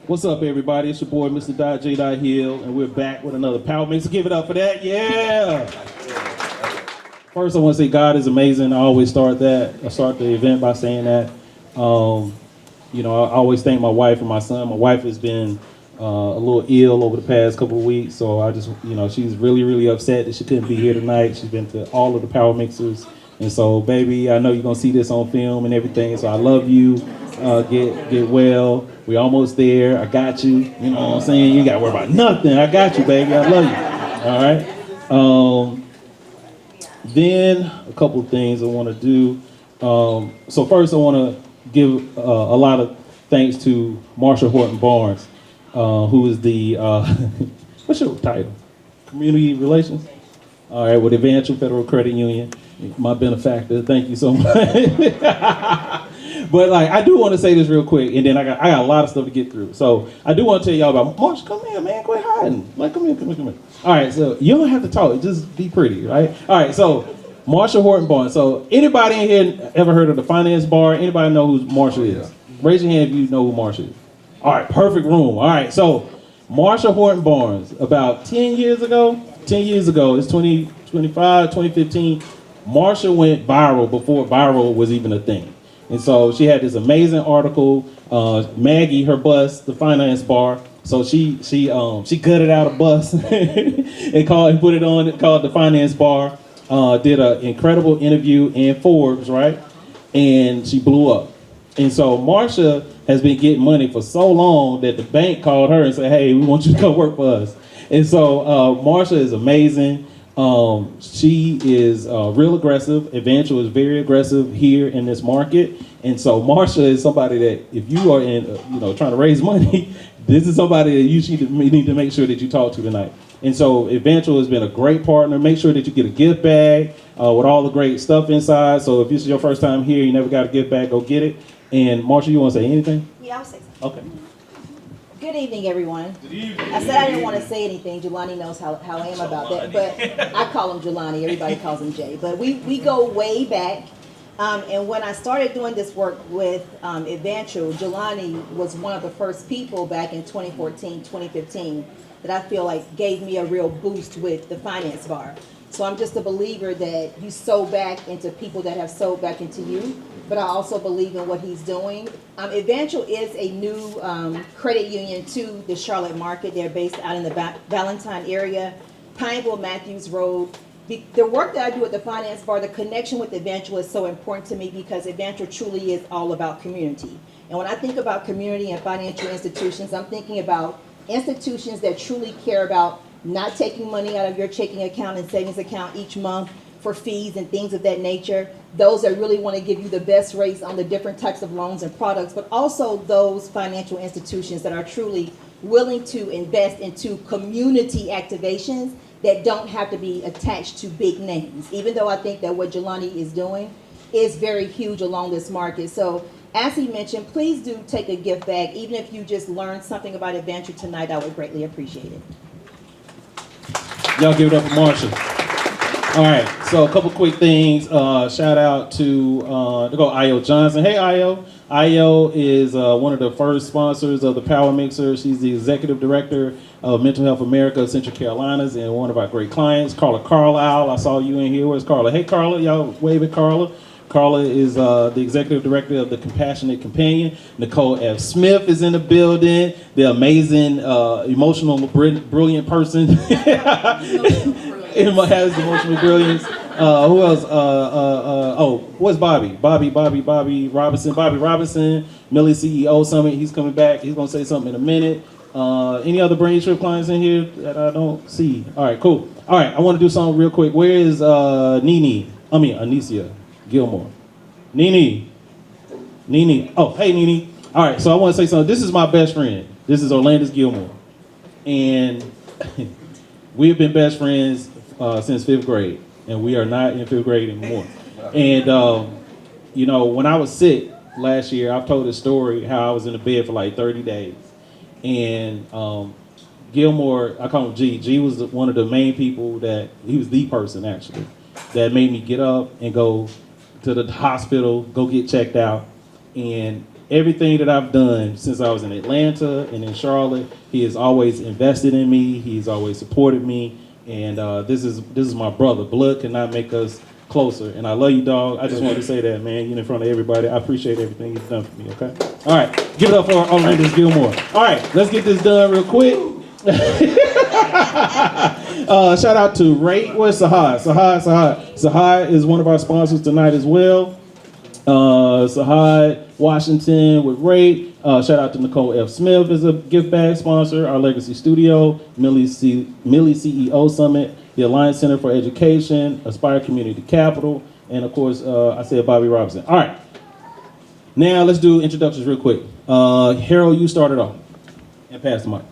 What's up, everybody? It's your boy, Mr. J. Hill, and we're back with another Power Mix. Give it up for that, yeah! First, I want to say God is amazing. I always start that. I start the event by saying that. I always thank my wife and my son. My wife has been a little ill over the past couple of weeks, so I just, she's really, really upset that she couldn't be here tonight. She's been to all of the Power Mixers, and so, baby, I know you're gonna see this on film and everything. So I love you. Get well. We almost there. I got you. You know what I'm saying? You ain't gotta worry about nothing. I got you, baby. I love you. All right. Then a couple of things I want to do. So first, I want to give a lot of thanks to Marsha Horton Barnes, who is the what's your title? Community Relations. All right, with Evangel Federal Credit Union, my benefactor. Thank you so much. But I do want to say this real quick, and then I got a lot of stuff to get through. So I do want to tell y'all about Marsha. Come here, man. Quit hiding. Come here. All right, so you don't have to talk. Just be pretty, right? All right, so Marsha Horton Barnes. So anybody in here ever heard of the Finance Bar? Anybody know who Marsha is? Raise your hand if you know who Marsha is. All right, perfect room. All right, so Marsha Horton Barnes, about 10 years ago, it's 2025, 2015, Marsha went viral before viral was even a thing. And so she had this amazing article, Maggie, her bus, the Finance Bar. So she gutted out a bus and put it on, called the Finance Bar. Did an incredible interview in Forbes, right? And she blew up. And so Marsha has been getting money for so long that the bank called her and said, hey, we want you to come work for us. And so Marsha is amazing. She is real aggressive. Evangel is very aggressive here in this market. And so Marsha is somebody that if you are in, trying to raise money, this is somebody that you need to make sure that you talk to tonight. And so Evangel has been a great partner. Make sure that you get a gift bag with all the great stuff inside. So if this is your first time here, you never got a gift bag, go get it. And Marsha, you want to say anything? Yeah, I'll say something. Okay. Good evening, everyone. Good evening. I said I didn't want to say anything. Jelani knows how I am about that, but I call him Jelani. Everybody calls him Jay. But we go way back. And when I started doing this work with Evangel, Jelani was one of the first people back in 2014, 2015 that I feel like gave me a real boost with the Finance Bar. So I'm just a believer that you sow back into people that have sowed back into you. But I also believe in what he's doing. Evangel is a new credit union to the Charlotte market. They're based out in the Valentine area, Pineville, Matthews Road. The work that I do at the Finance Bar, the connection with Evangel is so important to me because Evangel truly is all about community. And when I think about community and financial institutions, I'm thinking about institutions that truly care about not taking money out of your checking account and savings account each month for fees and things of that nature. Those that really want to give you the best rates on the different types of loans and products, but also those financial institutions that are truly willing to invest into community activations that don't have to be attached to big names. Even though I think that what Jelani is doing is very huge along this market. So as he mentioned, please do take a gift bag. Even if you just learned something about Evangel tonight, I would greatly appreciate it. Y'all give it up for Marsha. All right, so a couple quick things. Shout out to Io Johnson. Hey, Io. Io is one of the first sponsors of the Power Mixer. She's the executive director of Mental Health America of Central Carolinas and one of our great clients. Carla Carlisle, I saw you in here. Where's Carla? Hey, Carla. Y'all wave at Carla. Carla is the executive director of the Compassionate Companion. Nicole F. Smith is in the building. The amazing, emotional, brilliant person. Emma has emotional brilliance. Who else? What's Bobby? Bobby Robinson. Bobby Robinson, Millie CEO Summit. He's coming back. He's gonna say something in a minute. Any other Brain Trip clients in here that I don't see? All right, cool. All right, I want to do something real quick. Where is Anicia Gilmore? Nene. Oh, hey, Nene. All right, so I want to say something. This is my best friend. This is Orlandis Gilmore. And we have been best friends since 5th grade. And we are not in 5th grade anymore. And, when I was sick last year, I've told this story how I was in the bed for like 30 days. And Gilmore, I call him G. G was one of the main people he was the person actually, that made me get up and go to the hospital, go get checked out. And everything that I've done since I was in Atlanta and in Charlotte, he has always invested in me. He's always supported me. And this is my brother. Blood cannot make us closer. And I love you, dog. I just wanted to say that, man, in front of everybody. I appreciate everything you've done for me, okay? All right, give it up for Orlando Gilmore. All right, let's get this done real quick. Shout out to Ray. Where's Sahad? Sahad is one of our sponsors tonight as well. Sahad Washington with Ray. Shout out to Nicole F. Smith as a gift bag sponsor. Our Legacy Studio, Millie CEO Summit, the Alliance Center for Education, Aspire Community Capital, and of course, I said Bobby Robinson. All right, now let's do introductions real quick. Harold, you started off, and pass the mic.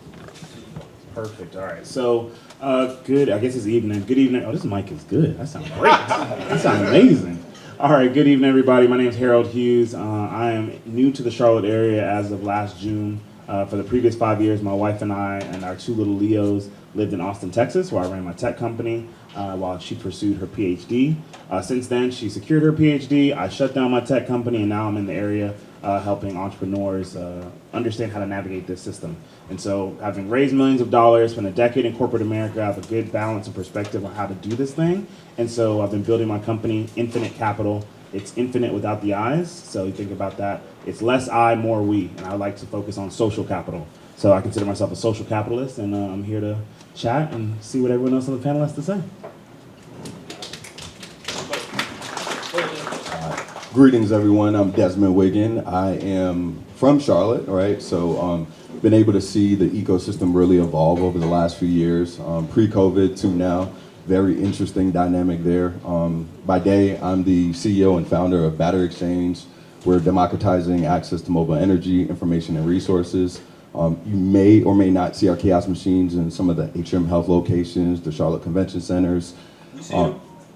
Perfect. All right. So, good. I guess it's evening. Good evening. Oh, this mic is good. That sounds great. That sounds amazing. All right. Good evening, everybody. My name is Harold Hughes. I am new to the Charlotte area as of last June. For the previous 5 years, my wife and I and our two little Leos lived in Austin, Texas, where I ran my tech company while she pursued her PhD. Since then, she secured her PhD. I shut down my tech company, and now I'm in the area helping entrepreneurs understand how to navigate this system. And so, having raised millions of dollars, spent a decade in corporate America, I have a good balance and perspective on how to do this thing. And so, I've been building my company, Infinite Capital. It's infinite without the I's, so you think about that. It's less I, more we, and I like to focus on social capital. So I consider myself a social capitalist, and I'm here to chat and see what everyone else on the panel has to say. Greetings, everyone. I'm Desmond Wiggin. I am from Charlotte, right? So been able to see the ecosystem really evolve over the last few years, pre-COVID to now. Very interesting dynamic there. By day, I'm the CEO and founder of Battery Exchange. We're democratizing access to mobile energy, information, and resources. You may or may not see our kiosk machines in some of the Atrium Health locations, the Charlotte Convention Centers.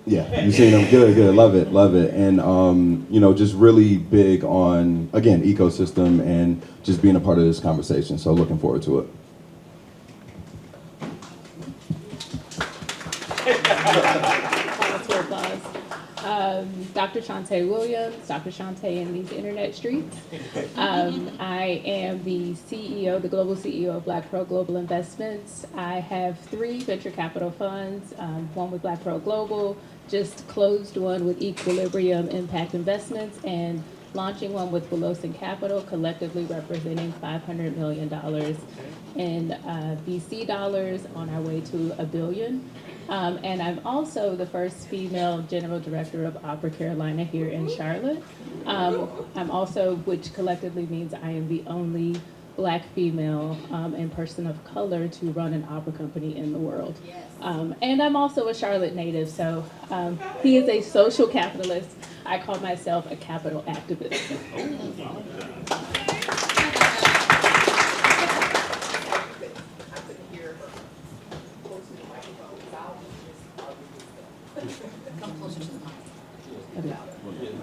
Yeah, you've seen them. Good. Love it. And, just really big on, again, ecosystem and just being a part of this conversation. So looking forward to it. Volunteer applause. Dr. Shantae Williams, Dr. Shantae in these internet streets. I am the CEO, the global CEO of Black Pearl Global Investments. I have 3 venture capital funds, one with Black Pearl Global, just closed one with Equilibrium Impact Investments, and launching one with Velosin Capital, collectively representing $500 million in VC dollars on our way to $1 billion. And I'm also the first female general director of Opera Carolina here in Charlotte. I'm also, which collectively means I am the only Black female and person of color to run an opera company in the world. And I'm also a Charlotte native, so he is a social capitalist. I call myself a capital activist.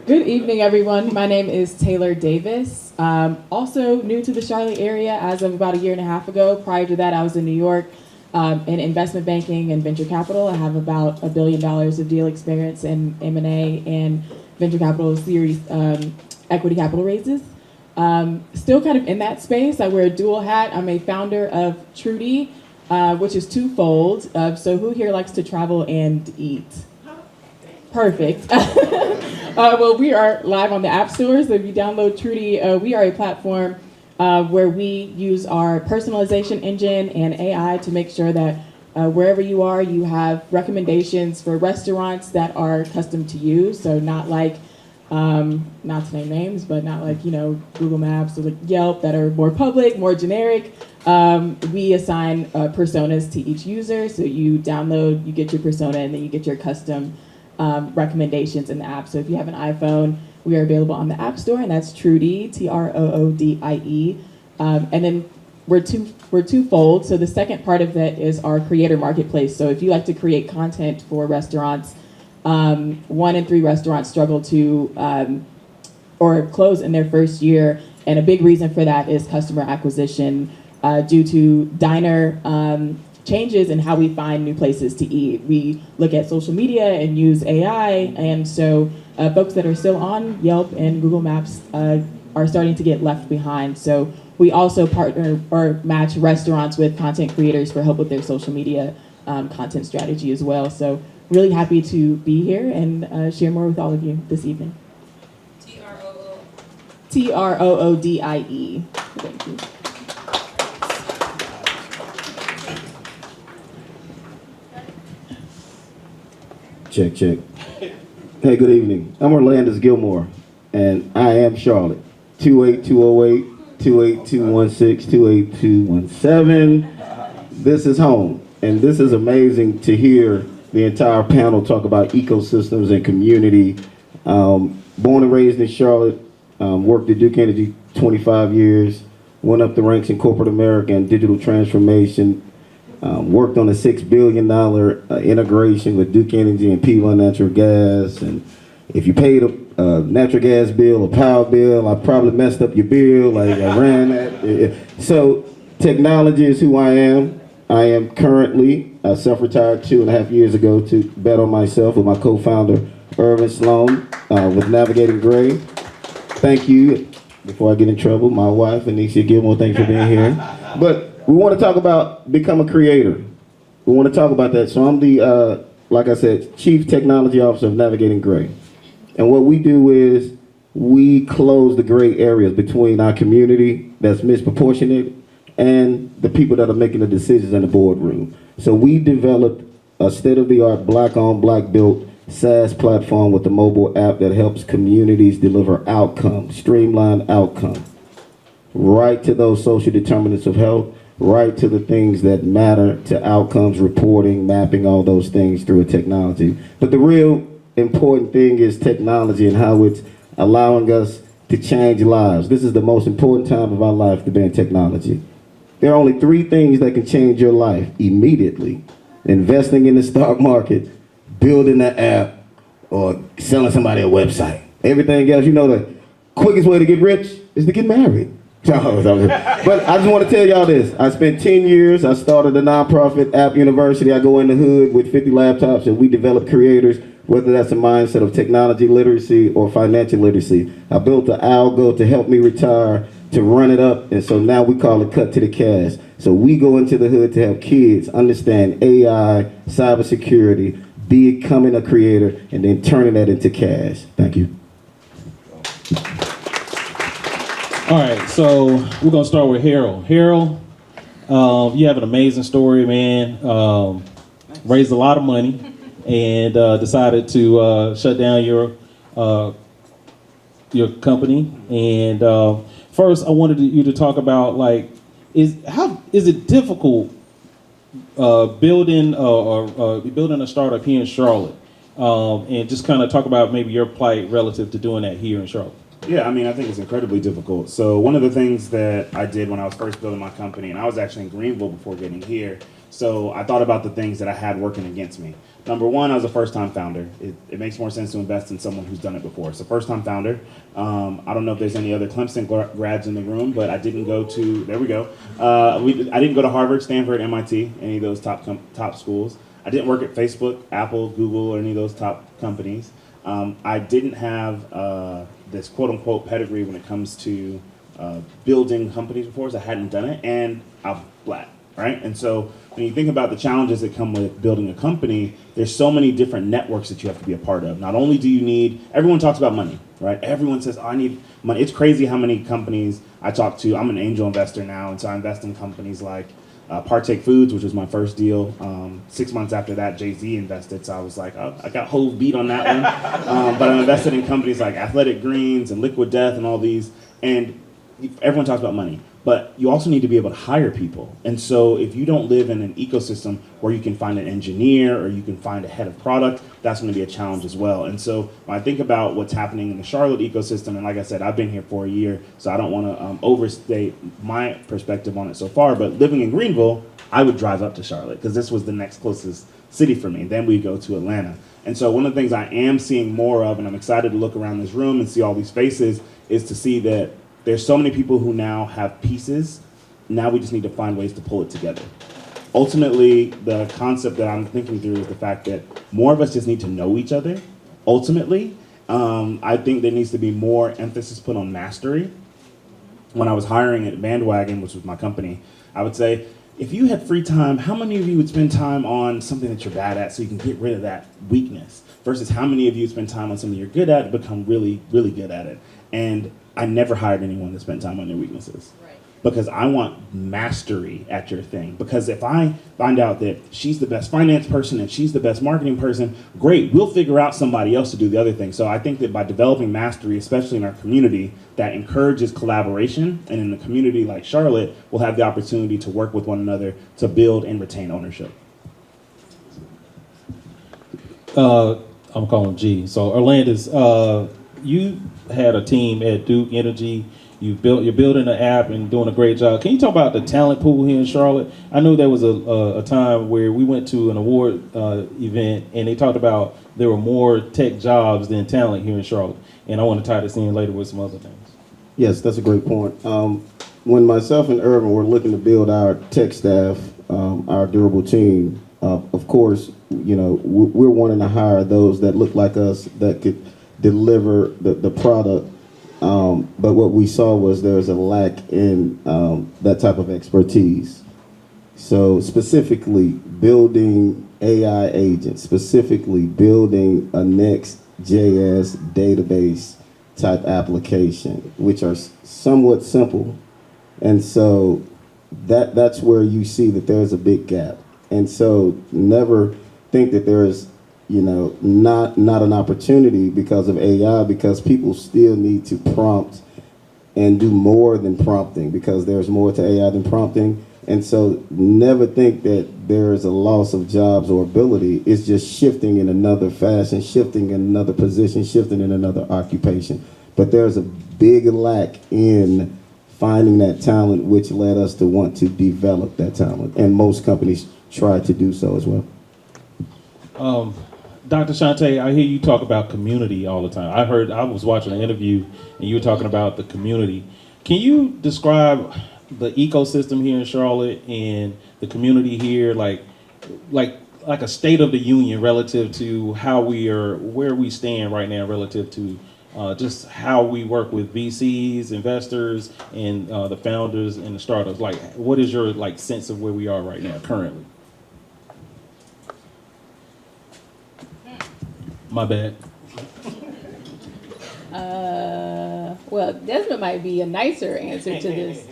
Good evening, everyone. My name is Taylor Davis. Also new to the Charlotte area as of about 1.5 years ago. Prior to that, I was in New York in investment banking and venture capital. I have about $1 billion of deal experience in M&A and venture capital series equity capital raises. Still kind of in that space. I wear a dual hat. I'm a founder of Trudy, which is twofold. So who here likes to travel and eat? Perfect. Well, we are live on the App Store, so if you download Trudy, we are a platform where we use our personalization engine and AI to make sure that wherever you are, you have recommendations for restaurants that are custom to you. So not like, not to name names, but not like, Google Maps or like Yelp that are more public, more generic. We assign personas to each user. So you download, you get your persona, and then you get your custom recommendations in the app. So if you have an iPhone, we are available on the App Store, and that's Trudy, Troodie. And then we're twofold. So the second part of that is our creator marketplace. So if you like to create content for restaurants, 1 in 3 restaurants struggle to or close in their first year, and a big reason for that is customer acquisition due to diner changes in how we find new places to eat. We look at social media and use AI, and so folks that are still on Yelp and Google Maps are are starting to get left behind. So we also partner or match restaurants with content creators for help with their social media content strategy as well. So really happy to be here and share more with all of you this evening. TROODIE. Thank you. Check, check. Hey, good evening. I'm Orlandis Gilmore, and I am Charlotte. 28208, 28216, 28217. This is home, and this is amazing to hear the entire panel talk about ecosystems and community. Born and raised in Charlotte, worked at Duke Energy 25 years, went up the ranks in corporate America and digital transformation. Worked on a $6 billion integration with Duke Energy and P1 Natural Gas. And if you paid a natural gas bill or power bill, I probably messed up your bill. Like I ran that. So technology is who I am. I am currently self-retired 2.5 years ago to bet on myself with my co-founder, Irvin Sloan, with Navigating Gray. Thank you. Before I get in trouble, my wife, Anisha Gilmore, thanks for being here. But we want to talk about become a creator. We want to talk about that. So I'm the, like I said, Chief Technology Officer of Navigating Gray. And what we do is we close the gray areas between our community that's misproportionate and the people that are making the decisions in the boardroom. So we developed a state-of-the-art black-owned, black-built SaaS platform with a mobile app that helps communities deliver outcomes, streamlined outcomes, right to those social determinants of health, right to the things that matter to outcomes, reporting, mapping, all those things through a technology. But the real important thing is technology and how it's allowing us to change lives. This is the most important time of our life to be in technology. There are only 3 things that can change your life immediately: investing in the stock market, building an app, or selling somebody a website. Everything else, you know, the quickest way to get rich is to get married. But I just want to tell y'all this. I spent 10 years, I started a nonprofit, App University. I go in the hood with 50 laptops and we develop creators, whether that's a mindset of technology literacy or financial literacy. I built the algo to help me retire, to run it up, and so now we call it Cut to the Cash. So we go into the hood to help kids understand AI, cybersecurity, becoming a creator, and then turning that into cash. Thank you. All right, so we're gonna start with Harold. Harold, you have an amazing story, man. Raised a lot of money and decided to shut down your company. And first, I wanted you to talk about is it difficult building building a startup here in Charlotte, and just kind of talk about maybe your plight relative to doing that here in Charlotte. Yeah, I mean, I think it's incredibly difficult. So one of the things that I did when I was first building my company, and I was actually in Greenville before getting here, so I thought about the things that I had working against me. Number one, I was a first-time founder. It makes more sense to invest in someone who's done it before. So first-time founder. I don't know if there's any other Clemson grads in the room, but I didn't go to, there we go. I didn't go to Harvard, Stanford, MIT, any of those top schools. I didn't work at Facebook, Apple, Google, or any of those top companies. I didn't have this quote-unquote pedigree when it comes to building companies before, so I hadn't done it, and I'm Black, right? And so when you think about the challenges that come with building a company, there's so many different networks that you have to be a part of. Not only do you need, everyone talks about money, right? Everyone says, oh, I need money. It's crazy how many companies I talk to. I'm an angel investor now, and so I invest in companies like Partake Foods, which was my first deal. 6 months after that, Jay-Z invested, so I was like, oh, I got Hove beat on that one. But I invested in companies like Athletic Greens and Liquid Death and all these, and everyone talks about money. But you also need to be able to hire people. And so if you don't live in an ecosystem where you can find an engineer or you can find a head of product, that's going to be a challenge as well. And so when I think about what's happening in the Charlotte ecosystem, and like I said, I've been here for a year, so I don't want to overstate my perspective on it so far. But living in Greenville, I would drive up to Charlotte because this was the next closest city for me. Then we go to Atlanta. And so one of the things I am seeing more of, and I'm excited to look around this room and see all these faces, is to see that there's so many people who now have pieces. Now we just need to find ways to pull it together. Ultimately, the concept that I'm thinking through is the fact that more of us just need to know each other. Ultimately, I think there needs to be more emphasis put on mastery when I was hiring at Bandwagon, which was my company, I would say, if you had free time, how many of you would spend time on something that you're bad at so you can get rid of that weakness? Versus how many of you spend time on something you're good at to become really, really good at it? And I never hired anyone that spent time on their weaknesses. Because I want mastery at your thing. Because if I find out that she's the best finance person and she's the best marketing person, great, we'll figure out somebody else to do the other thing. So I think that by developing mastery, especially in our community, that encourages collaboration. And in a community like Charlotte, we'll have the opportunity to work with one another to build and retain ownership. I'm calling G. So Orlandis, you had a team at Duke Energy. You're building an app and doing a great job. Can you talk about the talent pool here in Charlotte? I know there was a time where we went to an award event and they talked about there were more tech jobs than talent here in Charlotte. And I want to tie this in later with some other things. Yes, that's a great point. When myself and Irvin were looking to build our tech staff, our durable team, of course, you know, we're wanting to hire those that look like us that could deliver the product. But what we saw was there's a lack in that type of expertise. So specifically building AI agents, specifically building a Next.js database type application, which are somewhat simple. And so that's where you see that there's a big gap. And so never think that there's, you know, not an opportunity because of AI, because people still need to prompt and do more than prompting, because there's more to AI than prompting. And so never think that there's a loss of jobs or ability. It's just shifting in another fashion, shifting in another position, shifting in another occupation. But there's a big lack in finding that talent, which led us to want to develop that talent. And most companies try to do so as well. Dr. Shante, I hear you talk about community all the time. I was watching an interview and you were talking about the community. Can you describe the ecosystem here in Charlotte and the community here, like a state of the union relative to how where we stand right now relative to just how we work with VCs, investors, and the founders and the startups? Like, what is your sense of where we are right now currently? My bad. Well, Desmond might be a nicer answer to this.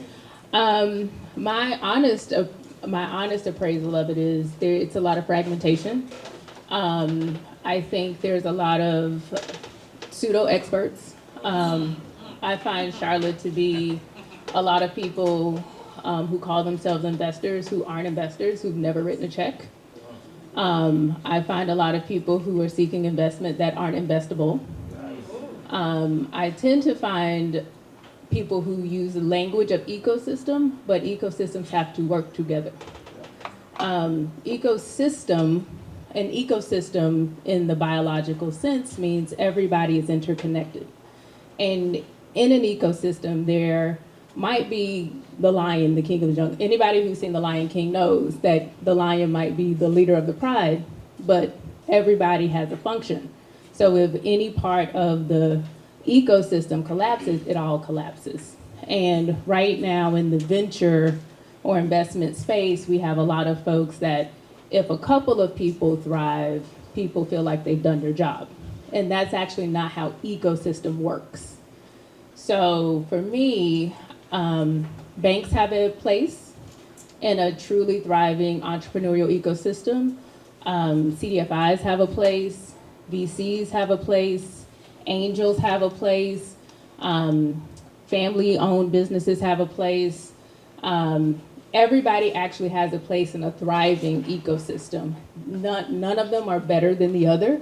My honest appraisal of it is it's a lot of fragmentation. I think there's a lot of pseudo experts. I find Charlotte to be a lot of people who call themselves investors who aren't investors, who've never written a check. I find a lot of people who are seeking investment that aren't investable. I tend to find people who use the language of ecosystem, but ecosystems have to work together. An ecosystem in the biological sense means everybody is interconnected. And in an ecosystem, there might be the lion, the king of the jungle. Anybody who's seen The Lion King knows that the lion might be the leader of the pride, but everybody has a function. So if any part of the ecosystem collapses, it all collapses. And right now in the venture or investment space, we have a lot of folks that if a couple of people thrive, people feel like they've done their job. And that's actually not how ecosystem works. So for me, banks have a place in a truly thriving entrepreneurial ecosystem. CDFIs have a place, VCs have a place, angels have a place, family-owned businesses have a place. Everybody actually has a place in a thriving ecosystem. None of them are better than the other.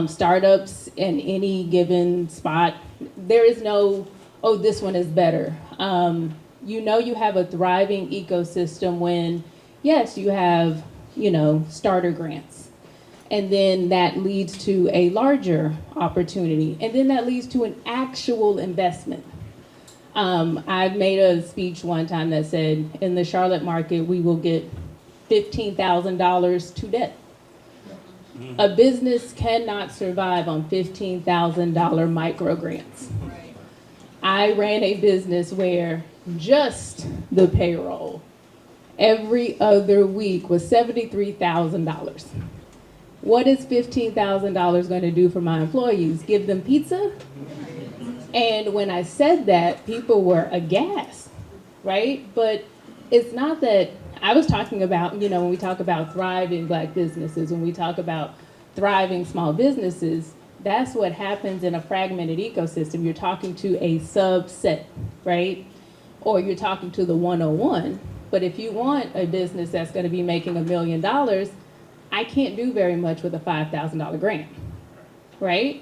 Startups in any given spot, there is no, oh, this one is better. You know you have a thriving ecosystem when, yes, you have, starter grants. And then that leads to a larger opportunity. And then that leads to an actual investment. I made a speech one time that said, in the Charlotte market, we will get $15,000 to debt. A business cannot survive on $15,000 micro grants. I ran a business where just the payroll every other week was $73,000. What is $15,000 going to do for my employees? Give them pizza? And when I said that, people were aghast, right? But it's not that I was talking about, when we talk about thriving Black businesses, when we talk about thriving small businesses, that's what happens in a fragmented ecosystem. You're talking to a subset, right? Or you're talking to the 101. But if you want a business that's going to be making $1 million, I can't do very much with a $5,000 grant, right?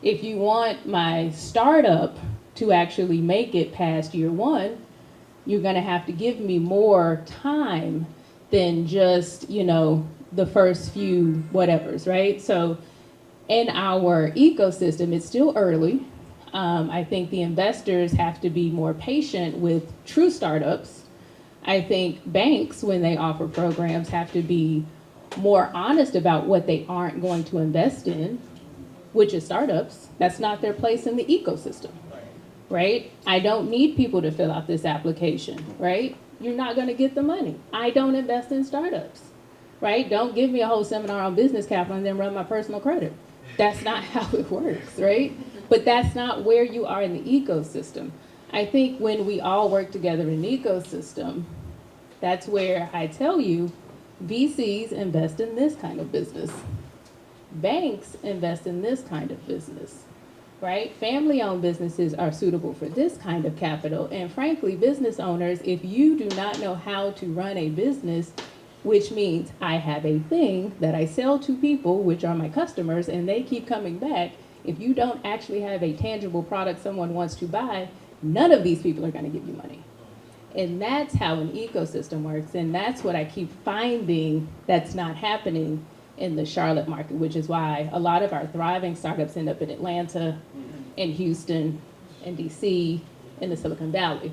If you want my startup to actually make it past year one, you're going to have to give me more time than just, the first few whatevers, right? So in our ecosystem, it's still early. I think the investors have to be more patient with true startups. I think banks, when they offer programs, have to be more honest about what they aren't going to invest in, which is startups. That's not their place in the ecosystem, right? I don't need people to fill out this application, right? You're not going to get the money. I don't invest in startups, right? Don't give me a whole seminar on business capital and then run my personal credit. That's not how it works, right? But that's not where you are in the ecosystem. I think when we all work together in an ecosystem, that's where I tell you, VCs invest in this kind of business. Banks invest in this kind of business, right? Family-owned businesses are suitable for this kind of capital. And frankly, business owners, if you do not know how to run a business, which means I have a thing that I sell to people, which are my customers, and they keep coming back, if you don't actually have a tangible product someone wants to buy, none of these people are going to give you money. And that's how an ecosystem works. And that's what I keep finding that's not happening in the Charlotte market, which is why a lot of our thriving startups end up in Atlanta, in Houston, in DC, in the Silicon Valley.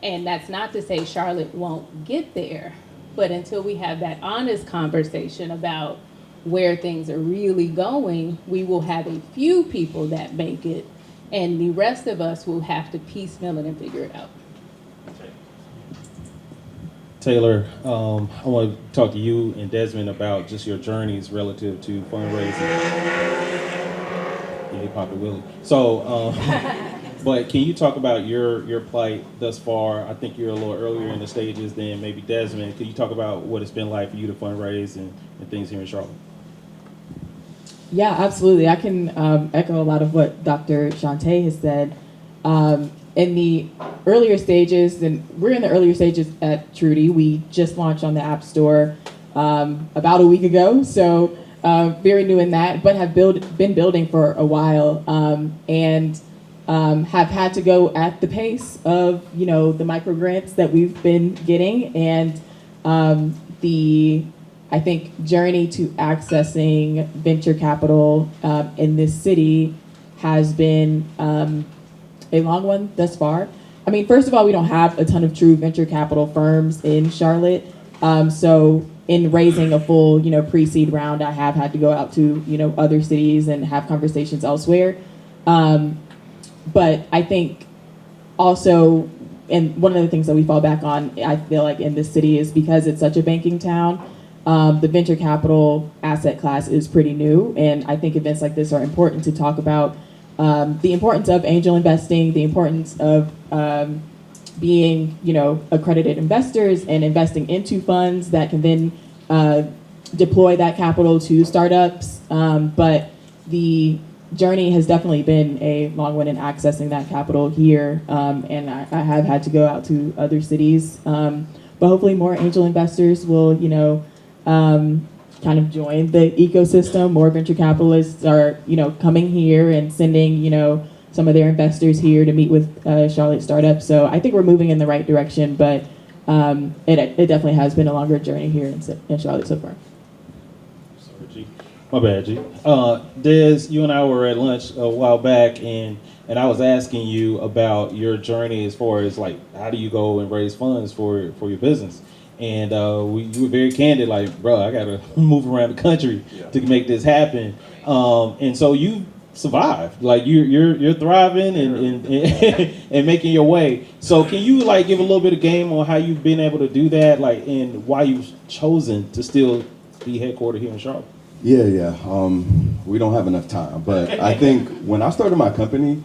And that's not to say Charlotte won't get there, but until we have that honest conversation about where things are really going, we will have a few people that make it, and the rest of us will have to piecemeal it and figure it out. Taylor, I want to talk to you and Desmond about just your journeys relative to fundraising. Yeah, Papa Willie. So, but can you talk about your plight thus far? I think you're a little earlier in the stages than maybe Desmond. Can you talk about what it's been like for you to fundraise and things here in Charlotte? Yeah, absolutely. I can echo a lot of what Dr. Shantae has said. In the earlier stages, and we're in the earlier stages at Trudy. We just launched on the App Store about a week ago, so very new in that, but have been building for a while, and have had to go at the pace of the micro grants that we've been getting, and the I think journey to accessing venture capital in this city has been a long one thus far. I mean, first of all, we don't have a ton of true venture capital firms in Charlotte. So in raising a full, pre-seed round, I have had to go out to, other cities and have conversations elsewhere. But I think also, and one of the things that we fall back on, I feel like in this city, is because it's such a banking town, the venture capital asset class is pretty new. And I think events like this are important to talk about the importance of angel investing, the importance of being, accredited investors and investing into funds that can then deploy that capital to startups. But the journey has definitely been a long one in accessing that capital here, and I have had to go out to other cities. But hopefully more angel investors will, kind of join the ecosystem. More venture capitalists are, coming here and sending, some of their investors here to meet with Charlotte startups. So I think we're moving in the right direction, but it definitely has been a longer journey here in Charlotte so far. Sorry, G. My bad, G. Des, you and I were at lunch a while back, and I was asking you about your journey as far as how do you go and raise funds for your business? And you were very candid, like, bro, I got to move around the country to make this happen. And so you survive. Like you're thriving and and making your way. So can you like give a little bit of game on how you've been able to do that, like, and why you've chosen to still be headquartered here in Charlotte? Yeah. We don't have enough time, but I think when I started my company,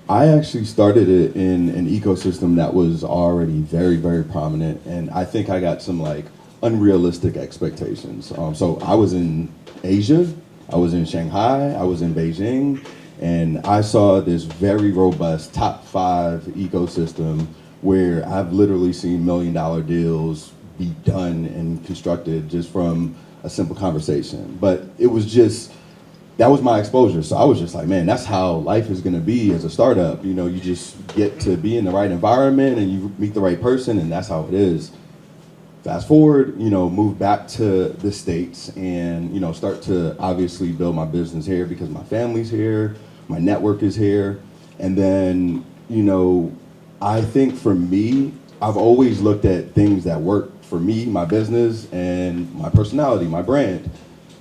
I actually started it in an ecosystem that was already very, very prominent, and I think I got some like unrealistic expectations. So I was in Asia, I was in Shanghai, I was in Beijing, and I saw this very robust top 5 ecosystem where I've literally seen $1 million deals be done and constructed just from a simple conversation. But it was just, that was my exposure. So I was just like, man, that's how life is gonna be as a startup. You know, you just get to be in the right environment and you meet the right person, and that's how it is. Fast forward, move back to the States and, start to obviously build my business here because my family's here, my network is here. And then, I think for me, I've always looked at things that work for me, my business, and my personality, my brand.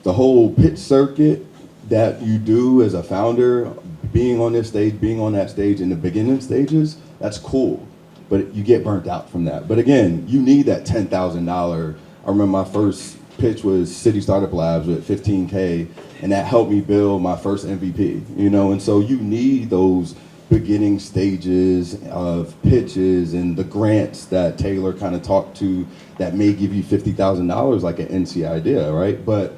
The whole pitch circuit that you do as a founder, being on this stage, being on that stage in the beginning stages, that's cool. But you get burnt out from that. But again, you need that $10,000. I remember my first pitch was City Startup Labs with 15K, and that helped me build my first MVP, and so you need those beginning stages of pitches and the grants that Taylor kind of talked to that may give you $50,000 like an NC idea, right? But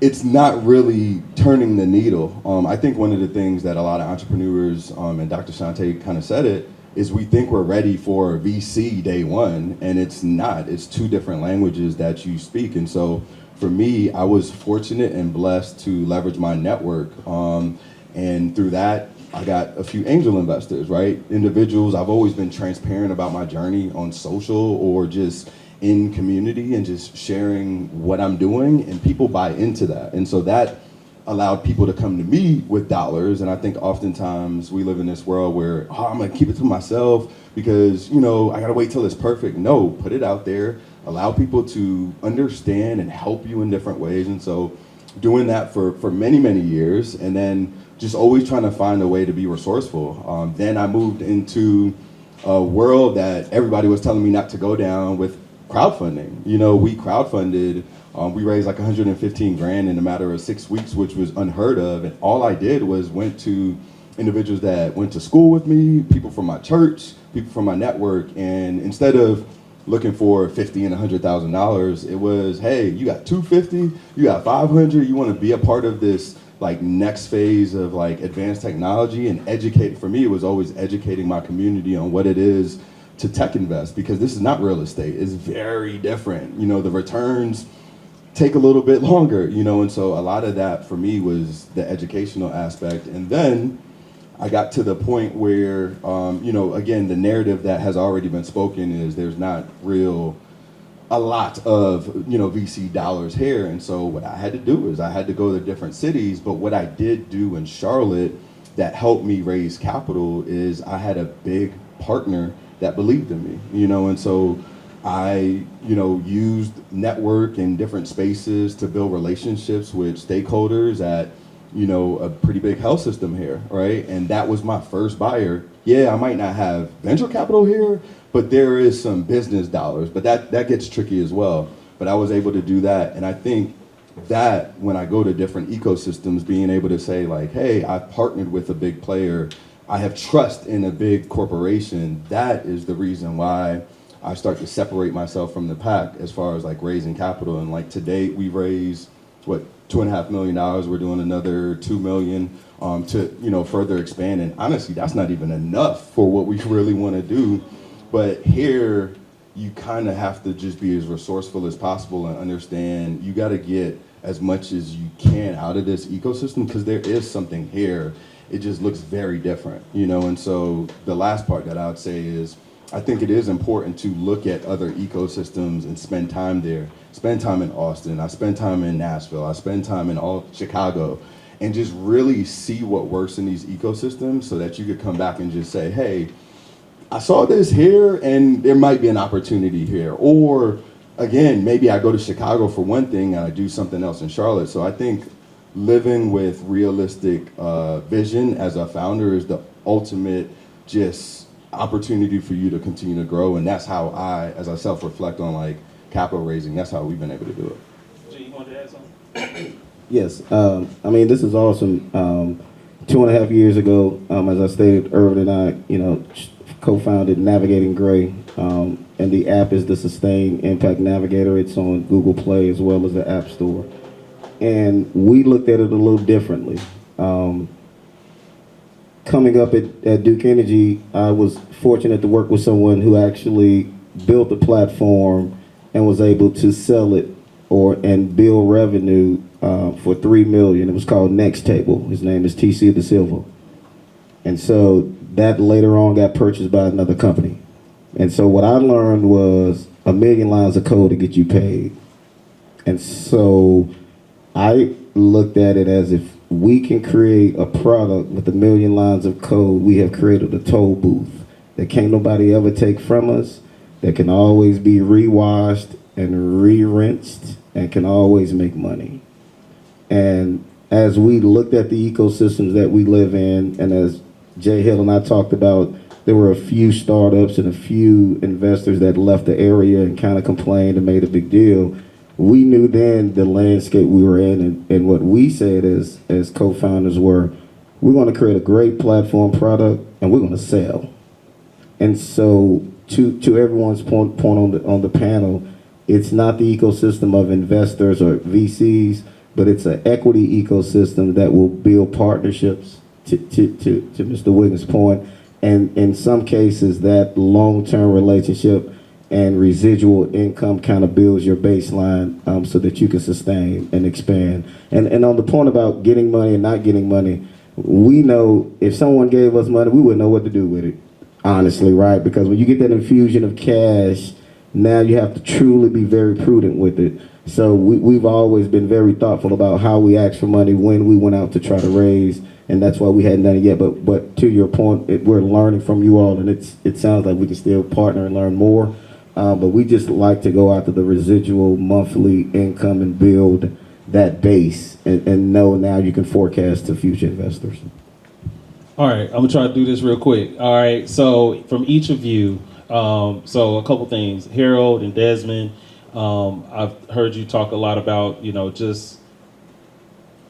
it's not really turning the needle. I think one of the things that a lot of entrepreneurs, and Dr. Shante kind of said it, is we think we're ready for VC day one, and it's not. It's 2 different languages that you speak. And so for me, I was fortunate and blessed to leverage my network. And through that, I got a few angel investors, right? Individuals. I've always been transparent about my journey on social or just in community and just sharing what I'm doing, and people buy into that. And so that allowed people to come to me with dollars. And I think oftentimes we live in this world where, I'm gonna keep it to myself because, I gotta wait till it's perfect. No, put it out there, allow people to understand and help you in different ways. And so doing that for many, many years, and then just always trying to find a way to be resourceful. Then I moved into a world that everybody was telling me not to go down with crowdfunding. We crowdfunded. We raised like 115 grand in a matter of 6 weeks, which was unheard of. And all I did was went to individuals that went to school with me, people from my church, people from my network. And instead of looking for $50,000 and $100,000, it was, hey, you got 250, you got 500, you want to be a part of this like next phase of like advanced technology and educate. For me, it was always educating my community on what it is to tech invest, because this is not real estate. It's very different. The returns take a little bit longer, and so a lot of that for me was the educational aspect. And then I got to the point where, again, the narrative that has already been spoken is there's not a lot of, VC dollars here. And so what I had to do is I had to go to different cities. But what I did do in Charlotte that helped me raise capital is I had a big partner that believed in me, and so I, used network in different spaces to build relationships with stakeholders at, a pretty big health system here, right? And that was my first buyer. Yeah, I might not have venture capital here, but there is some business dollars, but that gets tricky as well. But I was able to do that. And I think that when I go to different ecosystems, being able to say like, hey, I've partnered with a big player, I have trust in a big corporation, that is the reason why I start to separate myself from the pack as far as like raising capital. And like to date, we've raised, $2.5 million. We're doing another 2 million to, further expand. And honestly, that's not even enough for what we really want to do. But here, you kind of have to just be as resourceful as possible and understand you got to get as much as you can out of this ecosystem, because there is something here. It just looks very different, And so the last part that I would say is, I think it is important to look at other ecosystems and spend time there. Spend time in Austin. I spend time in Nashville. I spend time in Chicago, and just really see what works in these ecosystems so that you could come back and just say, hey, I saw this here and there might be an opportunity here. Or again, maybe I go to Chicago for one thing and I do something else in Charlotte. So I think living with realistic vision as a founder is the ultimate just opportunity for you to continue to grow. And that's how as I self-reflect on like capital raising, that's how we've been able to do it. G, you wanted to add something? Yes, I mean, this is awesome. 2.5 years ago, as I stated, Irvin and I, co-founded Navigating Gray, and the app is the Sustained Impact Navigator. It's on Google Play as well as the App Store. And we looked at it a little differently. Coming up at Duke Energy, I was fortunate to work with someone who actually built a platform and was able to sell it and build revenue for $3 million. It was called Next Table. His name is TC De Silva. And so that later on got purchased by another company. And so what I learned was 1 million lines of code to get you paid. And so I looked at it as if we can create a product with 1 million lines of code, we have created a toll booth that can't nobody ever take from us, that can always be rewashed and re-rinsed and can always make money. And as we looked at the ecosystems that we live in, and as Jay Hill and I talked about, there were a few startups and a few investors that left the area and kind of complained and made a big deal. We knew then the landscape we were in, and what we said as co-founders were, we're going to create a great platform product and we're going to sell. And so to everyone's point on the panel, it's not the ecosystem of investors or VCs, but it's an equity ecosystem that will build partnerships, to Mr. Wiggins' point, and in some cases that long-term relationship and residual income kind of builds your baseline so that you can sustain and expand. And on the point about getting money and not getting money, we know if someone gave us money, we wouldn't know what to do with it, honestly, right? Because when you get that infusion of cash, now you have to truly be very prudent with it. So we've always been very thoughtful about how we ask for money when we went out to try to raise, and that's why we hadn't done it yet. But to your point, we're learning from you all, and it sounds like we can still partner and learn more. But we just like to go after the residual monthly income and build that base and know now you can forecast to future investors. All right, I'm gonna try to do this real quick. All right, so from each of you, so a couple things. Harold and Desmond, I've heard you talk a lot about, just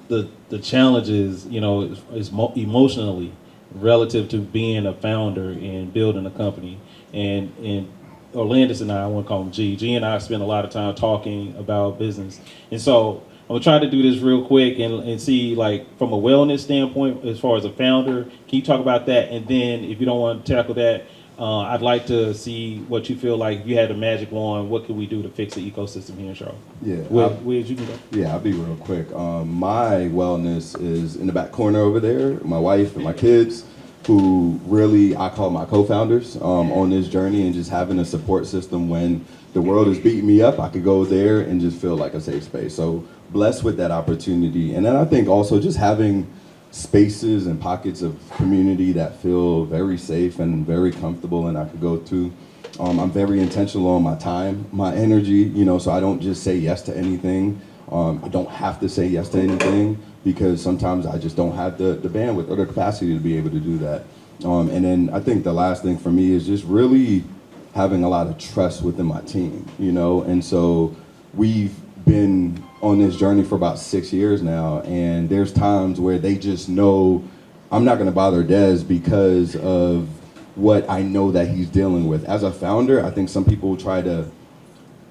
the challenges, emotionally relative to being a founder and building a company. And Orlandis and I want to call him G. G and I spend a lot of time talking about business. And so I'm gonna try to do this real quick and see, like, from a wellness standpoint, as far as a founder, can you talk about that? And then if you don't want to tackle that, I'd like to see what you feel like if you had a magic wand, what could we do to fix the ecosystem here in Charlotte? Yeah. Where you can go? Yeah, I'll be real quick. My wellness is in the back corner over there. My wife and my kids, who really I call my co-founders on this journey, and just having a support system when the world is beating me up, I could go there and just feel like a safe space. So blessed with that opportunity. And then I think also just having spaces and pockets of community that feel very safe and very comfortable and I could go to. I'm very intentional on my time, my energy, so I don't just say yes to anything. I don't have to say yes to anything because sometimes I just don't have the bandwidth or the capacity to be able to do that. And then I think the last thing for me is just really having a lot of trust within my team, and so we've been on this journey for about 6 years now, and there's times where they just know I'm not gonna bother Des because of what I know that he's dealing with. As a founder, I think some people try to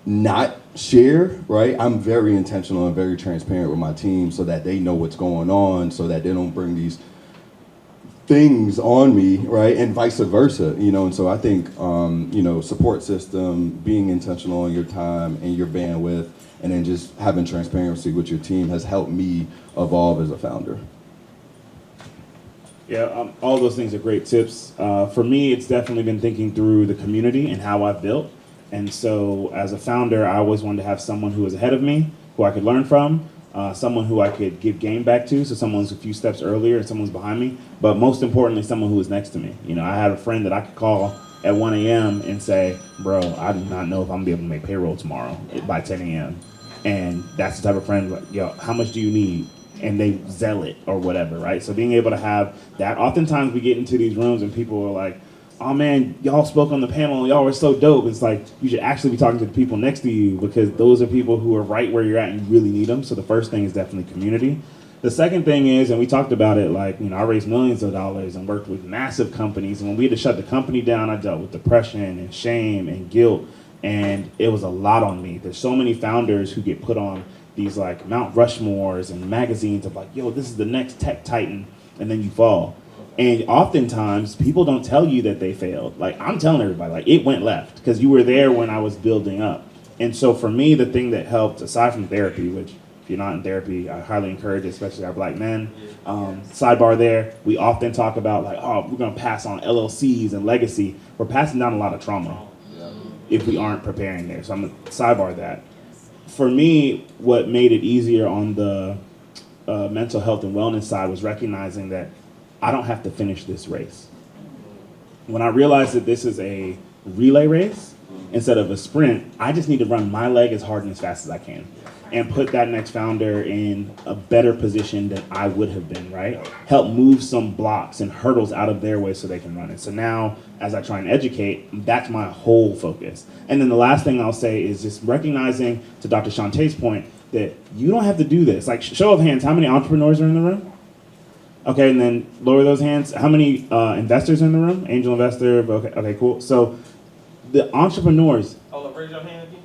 not share, right? I'm very intentional and very transparent with my team so that they know what's going on, so that they don't bring these things on me, right? And vice versa, and so I think, support system, being intentional on your time and your bandwidth, and then just having transparency with your team has helped me evolve as a founder. Yeah, all those things are great tips. For me, it's definitely been thinking through the community and how I've built. And so as a founder, I always wanted to have someone who was ahead of me, who I could learn from, someone who I could give game back to, so someone's a few steps earlier and someone's behind me, but most importantly, someone who was next to me. I had a friend that I could call at 1 a.m. and say, bro, I do not know if I'm gonna be able to make payroll tomorrow by 10 a.m. And that's the type of friend, yo, how much do you need? and they sell it or whatever, right? So being able to have that, oftentimes we get into these rooms and people are like, oh man, y'all spoke on the panel, y'all were so dope. It's like, you should actually be talking to the people next to you, because those are people who are right where you're at and you really need them. So the first thing is definitely community. The second thing is, and we talked about it, like, I raised millions of dollars and worked with massive companies. And when we had to shut the company down, I dealt with depression and shame and guilt. And it was a lot on me. There's so many founders who get put on these like Mount Rushmores and magazines of like, yo, this is the next tech titan, and then you fall. And oftentimes people don't tell you that they failed. Like, I'm telling everybody, like, it went left because you were there when I was building up. And so for me, the thing that helped, aside from therapy, which if you're not in therapy, I highly encourage it, especially our black men. Sidebar there, we often talk about like, oh, we're gonna pass on LLCs and legacy. We're passing down a lot of trauma if we aren't preparing there. So I'm gonna sidebar that. For me, what made it easier on the mental health and wellness side was recognizing that I don't have to finish this race. When I realized that this is a relay race instead of a sprint, I just need to run my leg as hard and as fast as I can and put that next founder in a better position than I would have been, right? Help move some blocks and hurdles out of their way so they can run it. So now, as I try and educate, that's my whole focus. And then the last thing I'll say is just recognizing, to Dr. Shantae's point, that you don't have to do this. Like, show of hands, how many entrepreneurs are in the room? Okay, and then lower those hands. How many investors are in the room? Angel investor, okay, cool. So the entrepreneurs. Hold up, raise your hand again.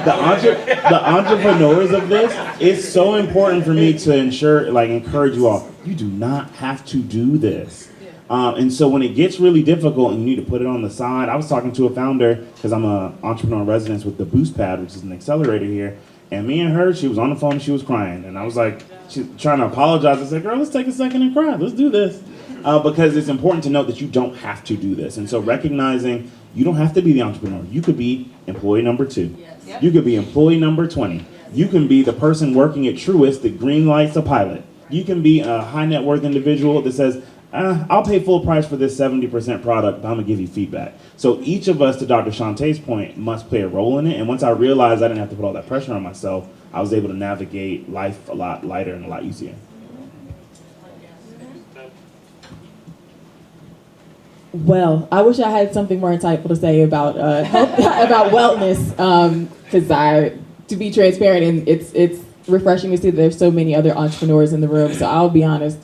The entrepreneurs of this, it's so important for me to encourage you all. You do not have to do this. And so when it gets really difficult and you need to put it on the side, I was talking to a founder, because I'm an entrepreneur in residence with the Boost Pad, which is an accelerator here. And me and her, she was on the phone and she was crying. And I was like, she's trying to apologize. I said, girl, let's take a second and cry. Let's do this. Because it's important to note that you don't have to do this. And so recognizing you don't have to be the entrepreneur. You could be employee number 2. Yes. You could be employee number 20. Yes. You can be the person working at Truist that green lights a pilot. You can be a high net worth individual that says, I'll pay full price for this 70% product, but I'm gonna give you feedback. So each of us, to Dr. Shantae's point, must play a role in it. And once I realized I didn't have to put all that pressure on myself, I was able to navigate life a lot lighter and a lot easier. Well, I wish I had something more insightful to say about health, about wellness, because to be transparent, and it's refreshing to see that there's so many other entrepreneurs in the room. So I'll be honest,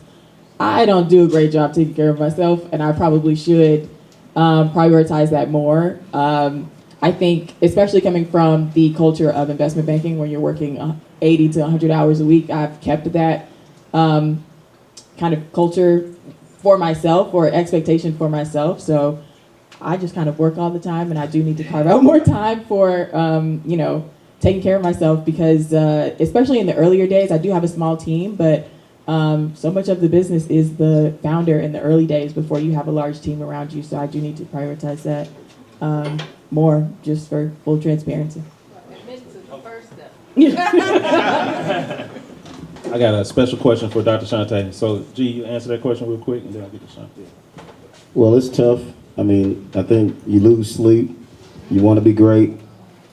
I don't do a great job taking care of myself, and I probably should prioritize that more. I think, especially coming from the culture of investment banking, where you're working 80 to 100 hours a week, I've kept that kind of culture for myself, or expectation for myself. So I just kind of work all the time, and I do need to carve out more time for, taking care of myself, because especially in the earlier days, I do have a small team, but so much of the business is the founder in the early days before you have a large team around you. So I do need to prioritize that more, just for full transparency. I got a special question for Dr. Shantae. So, G, you answer that question real quick, and then I'll get to Shantae. Well, it's tough. I mean, I think you lose sleep, you want to be great,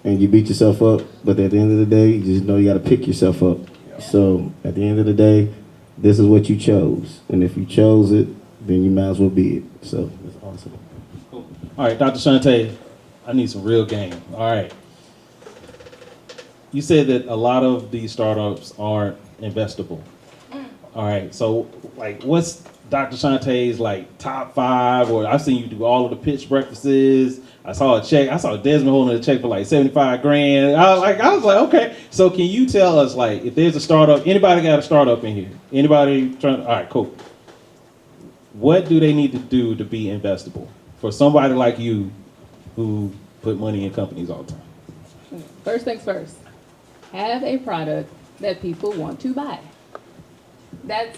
and you beat yourself up. But at the end of the day, you just know you got to pick yourself up. So at the end of the day, this is what you chose. And if you chose it, then you might as well be it. So it's awesome. Cool. All right, Dr. Shantae, I need some real game. All right. You said that a lot of these startups aren't investable. All right, so like, what's Dr. Shantae's like top 5? Or I've seen you do all of the pitch breakfasts. I saw Desmond holding a check for like 75 grand. I was like, okay. So can you tell us, like, if there's a startup, anybody got a startup in here? Anybody trying? All right, cool. What do they need to do to be investable for somebody like you who put money in companies all the time? First things first, have a product that people want to buy. Have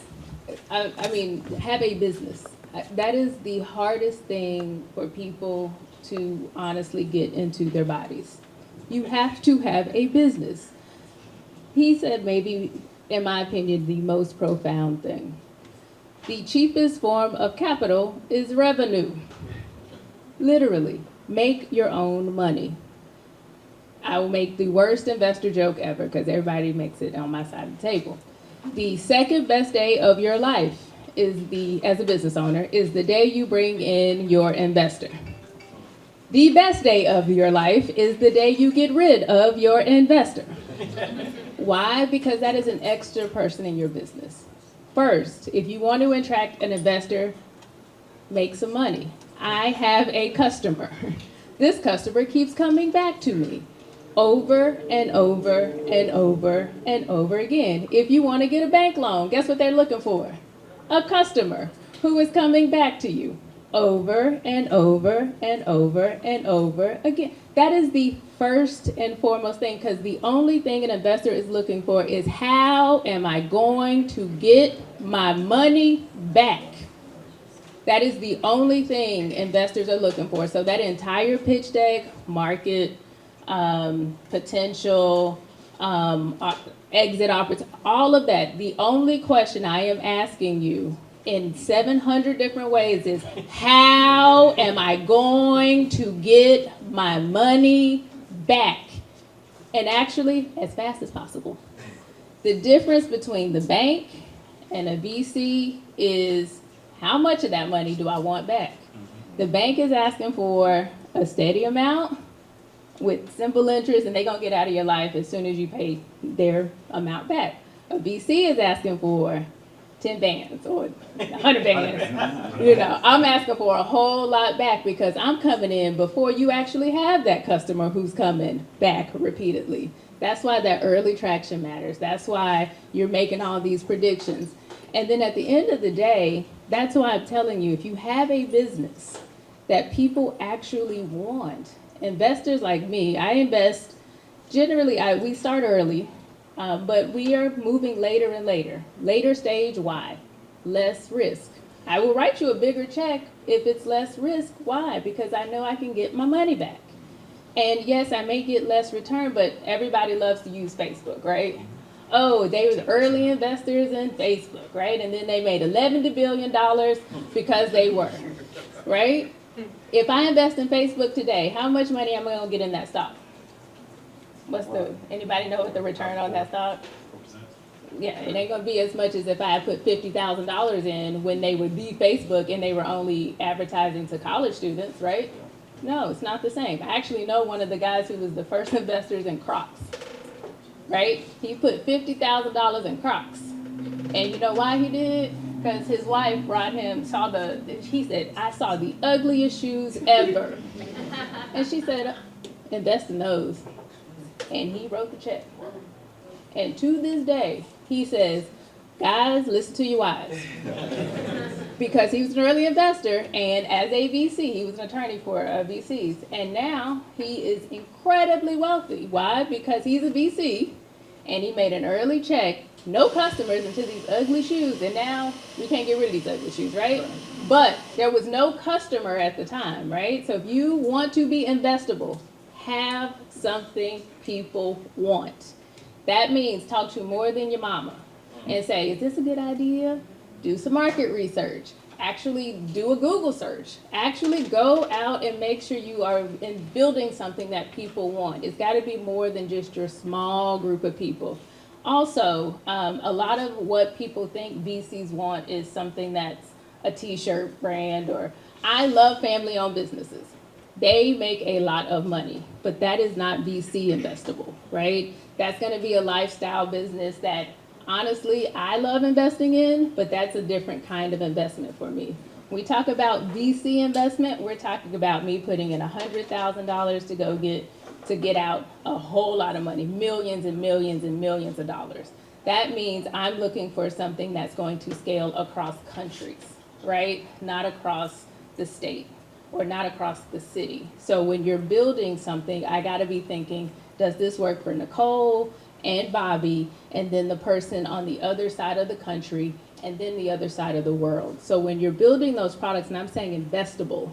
a business. That is the hardest thing for people to honestly get into their bodies. You have to have a business. He said, maybe, in my opinion, the most profound thing. The cheapest form of capital is revenue. Literally, make your own money. I will make the worst investor joke ever because everybody makes it on my side of the table. The second best day of your life as a business owner, is the day you bring in your investor. The best day of your life is the day you get rid of your investor. Why? Because that is an extra person in your business. First, if you want to attract an investor, make some money. I have a customer. This customer keeps coming back to me over and over and over and over again. If you want to get a bank loan, guess what they're looking for? A customer who is coming back to you over and over and over and over again. That is the first and foremost thing, because the only thing an investor is looking for is, how am I going to get my money back? That is the only thing investors are looking for. So that entire pitch deck, market, potential, exit opportunity, all of that, the only question I am asking you in 700 different ways is, how am I going to get my money back? And actually, as fast as possible. The difference between the bank and a VC is, how much of that money do I want back? The bank is asking for a steady amount with simple interest, and they're going to get out of your life as soon as you pay their amount back. A VC is asking for 10 bands or 100 bands. You know, I'm asking for a whole lot back because I'm coming in before you actually have that customer who's coming back repeatedly. That's why that early traction matters. That's why you're making all these predictions. And then at the end of the day, that's why I'm telling you, if you have a business that people actually want, investors like me, I invest, generally, we start early, but we are moving later and later. Later stage, why? Less risk. I will write you a bigger check if it's less risk. Why? Because I know I can get my money back. And yes, I may get less return, but everybody loves to use Facebook, right? Oh, they were the early investors in Facebook, right? And then they made $11 billion because they were, right? If I invest in Facebook today, how much money am I going to get in that stock? Anybody know what the return on that stock? Yeah, it ain't going to be as much as if I had put $50,000 in when they were the Facebook and they were only advertising to college students, right? No, it's not the same. I actually know one of the guys who was the first investors in Crocs, right? He put $50,000 in Crocs. And you know why he did? Because his wife brought him, he said, I saw the ugliest shoes ever. And she said, invest in those. And he wrote the check. And to this day, he says, guys, listen to your wives. Because he was an early investor, and as a VC, he was an attorney for VCs. And now he is incredibly wealthy. Why? Because he's a VC, and he made an early check, no customers into these ugly shoes, and now we can't get rid of these ugly shoes, right? But there was no customer at the time, right? So if you want to be investable, have something people want. That means talk to more than your mama and say, is this a good idea? Do some market research. Actually do a Google search. Actually go out and make sure you are in building something that people want. It's got to be more than just your small group of people. Also, a lot of what people think VCs want is something that's a t-shirt brand, or I love family-owned businesses. They make a lot of money, but that is not VC investable, right? That's going to be a lifestyle business that honestly I love investing in, but that's a different kind of investment for me. When we talk about VC investment, we're talking about me putting in $100,000 to get out a whole lot of money, millions and millions and millions of dollars. That means I'm looking for something that's going to scale across countries, right? Not across the state or not across the city. So when you're building something, I gotta be thinking, does this work for Nicole and Bobby, and then the person on the other side of the country, and then the other side of the world? So when you're building those products, and I'm saying investable,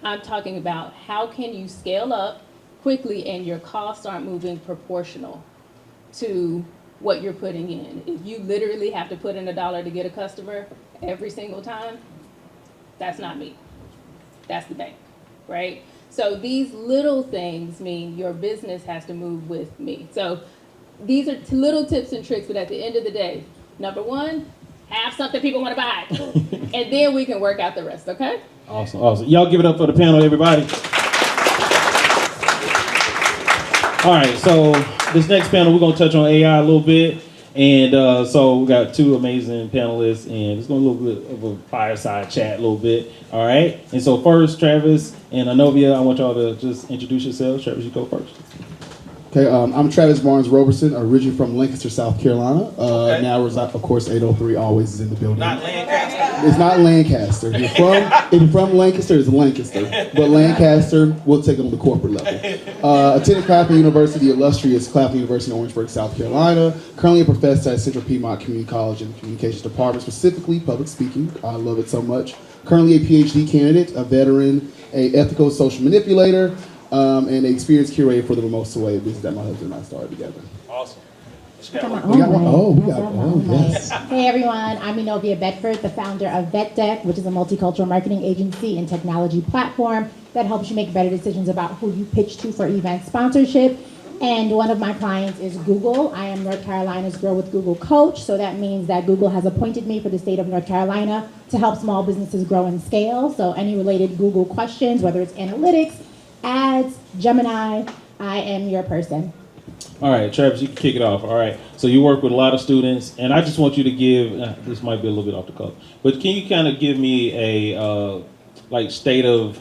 I'm talking about how can you scale up quickly and your costs aren't moving proportional to what you're putting in. If you literally have to put in $1 to get a customer every single time, that's not me. That's the bank, right? So these little things mean your business has to move with me. So these are little tips and tricks, but at the end of the day, number one, have something people want to buy. And then we can work out the rest, okay? Awesome, awesome. Y'all give it up for the panel, everybody. All right, so this next panel, we're going to touch on AI a little bit. And so we got two amazing panelists, and it's going to be a little bit of a fireside chat a little bit. All right. And so first, Travis and Anovia, I want y'all to just introduce yourselves. Travis, you go first. Okay, I'm Travis Barnes Roberson, originally from Lancaster, South Carolina. Now reside, of course, 803 always is in the building. Not Lancaster. It's not Lancaster. If you're from Lancaster, it's Lancaster. But Lancaster, we'll take it on the corporate level. Attended Claflin University, illustrious Claflin University in Orangeburg, South Carolina. Currently a professor at Central Piedmont Community College in the Communications Department, specifically public speaking. I love it so much. Currently a PhD candidate, a veteran, a ethical social manipulator, and an experienced curator for the Remote Sway business that my husband and I started together. Awesome. We got one. Oh, we got one. Yes. Hey everyone, I'm Enovia Bedford, the founder of VetDeck, which is a multicultural marketing agency and technology platform that helps you make better decisions about who you pitch to for event sponsorship. And one of my clients is Google. I am North Carolina's Grow with Google coach, so that means that Google has appointed me for the state of North Carolina to help small businesses grow and scale. So any related Google questions, whether it's analytics, ads, Gemini, I am your person. All right, Travis, you can kick it off. All right. So you work with a lot of students, and I just want you to give, this might be a little bit off the cuff, but can you kind of give me a state of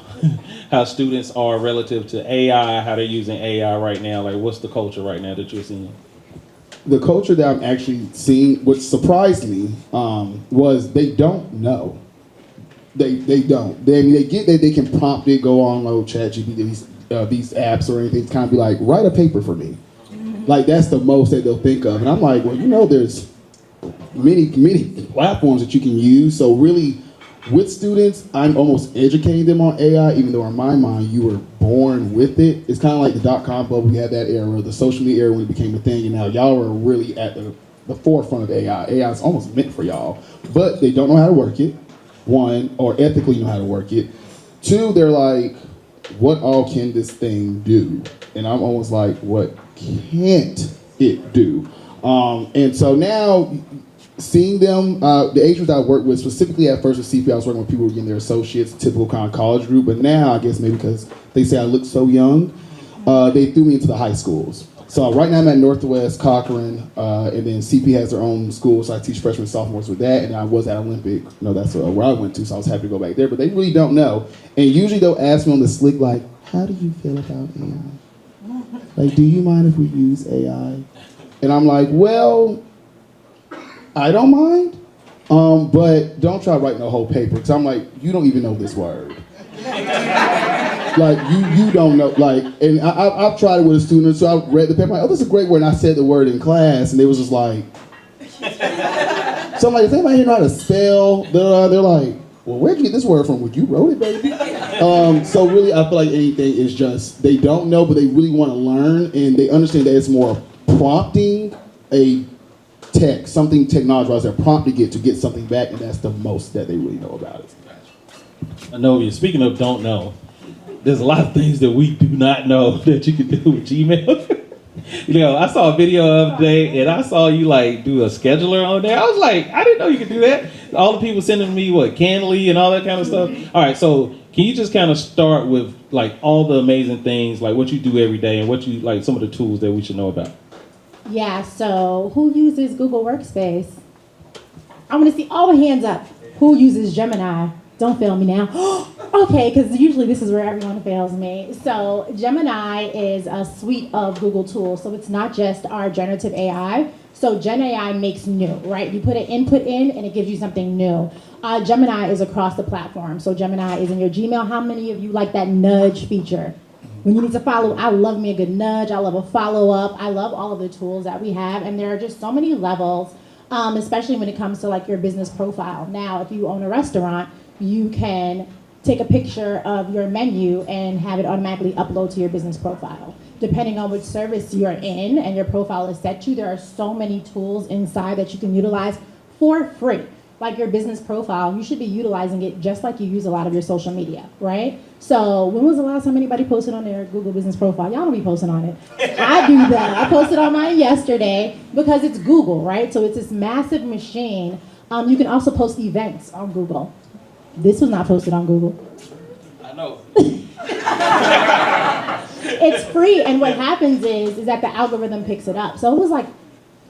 how students are relative to AI, how they're using AI right now? Like, what's the culture right now that you're seeing? The culture that I'm actually seeing, what surprised me, was they don't know. They don't. They get that they can prompt it, go on ChatGPT, these apps or anything, to kind of be like, write a paper for me. Like, that's the most that they'll think of. And I'm like, well, there's many platforms that you can use. So really, with students, I'm almost educating them on AI, even though in my mind, you were born with it. It's kind of like the .com bubble. We had that era, the social media era when it became a thing, and now y'all are really at the forefront of AI. AI is almost meant for y'all, but they don't know how to work it. One, or ethically know how to work it. Two, they're like, what all can this thing do? And I'm almost like, what can't it do? And so now, seeing them, the age groups I work with, specifically at first with CP, I was working with people who were getting their associates, typical kind of college group, but now, I guess maybe because they say I look so young, they threw me into the high schools. So right now I'm at Northwest, Cochran, and then CP has their own school, so I teach freshmen and sophomores with that, and I was at Olympic. That's where I went to, so I was happy to go back there, but they really don't know. And usually they'll ask me on the slick, like, how do you feel about AI? Like, do you mind if we use AI? And I'm like, well, I don't mind, but don't try writing a whole paper, because I'm like, you don't even know this word. Like, you don't know, like, and I've tried it with a student, so I read the paper, like, oh, this is a great word, and I said the word in class, and they was just like, so I'm like, does anybody here know how to spell? They're like, well, where'd you get this word from? Well, you wrote it, baby. So really, I feel like anything is just, they don't know, but they really want to learn, and they understand that it's more prompting a text, something technology-wise, they're prompting it to get something back, and that's the most that they really know about it. Anovia, speaking of don't know, there's a lot of things that we do not know that you can do with Gmail. I saw a video the other day, and I saw you do a scheduler on there. I was like, I didn't know you could do that. All the people sending me Canly and all that kind of stuff. All right, so can you just kind of start with all the amazing things, what you do every day, and what you some of the tools that we should know about? Yeah, so who uses Google Workspace? I want to see all the hands up. Who uses Gemini? Don't fail me now. Okay, because usually this is where everyone fails me. So Gemini is a suite of Google tools. So it's not just our generative AI. So Gen AI makes new, right? You put an input in and it gives you something new. Gemini is across the platform. So Gemini is in your Gmail. How many of you like that nudge feature? When you need to follow, I love me a good nudge. I love a follow-up. I love all of the tools that we have. And there are just so many levels, especially when it comes to your business profile. Now, if you own a restaurant, you can take a picture of your menu and have it automatically upload to your business profile. Depending on which service you're in and your profile is set to, there are so many tools inside that you can utilize for free, like your business profile, you should be utilizing it just like you use a lot of your social media, right? So when was the last time anybody posted on their Google business profile? Y'all don't be posting on it. I do that. I posted on mine yesterday because it's Google, right? So it's this massive machine. You can also post events on Google. This was not posted on Google. I know. It's free, and what happens is that the algorithm picks it up. So it was like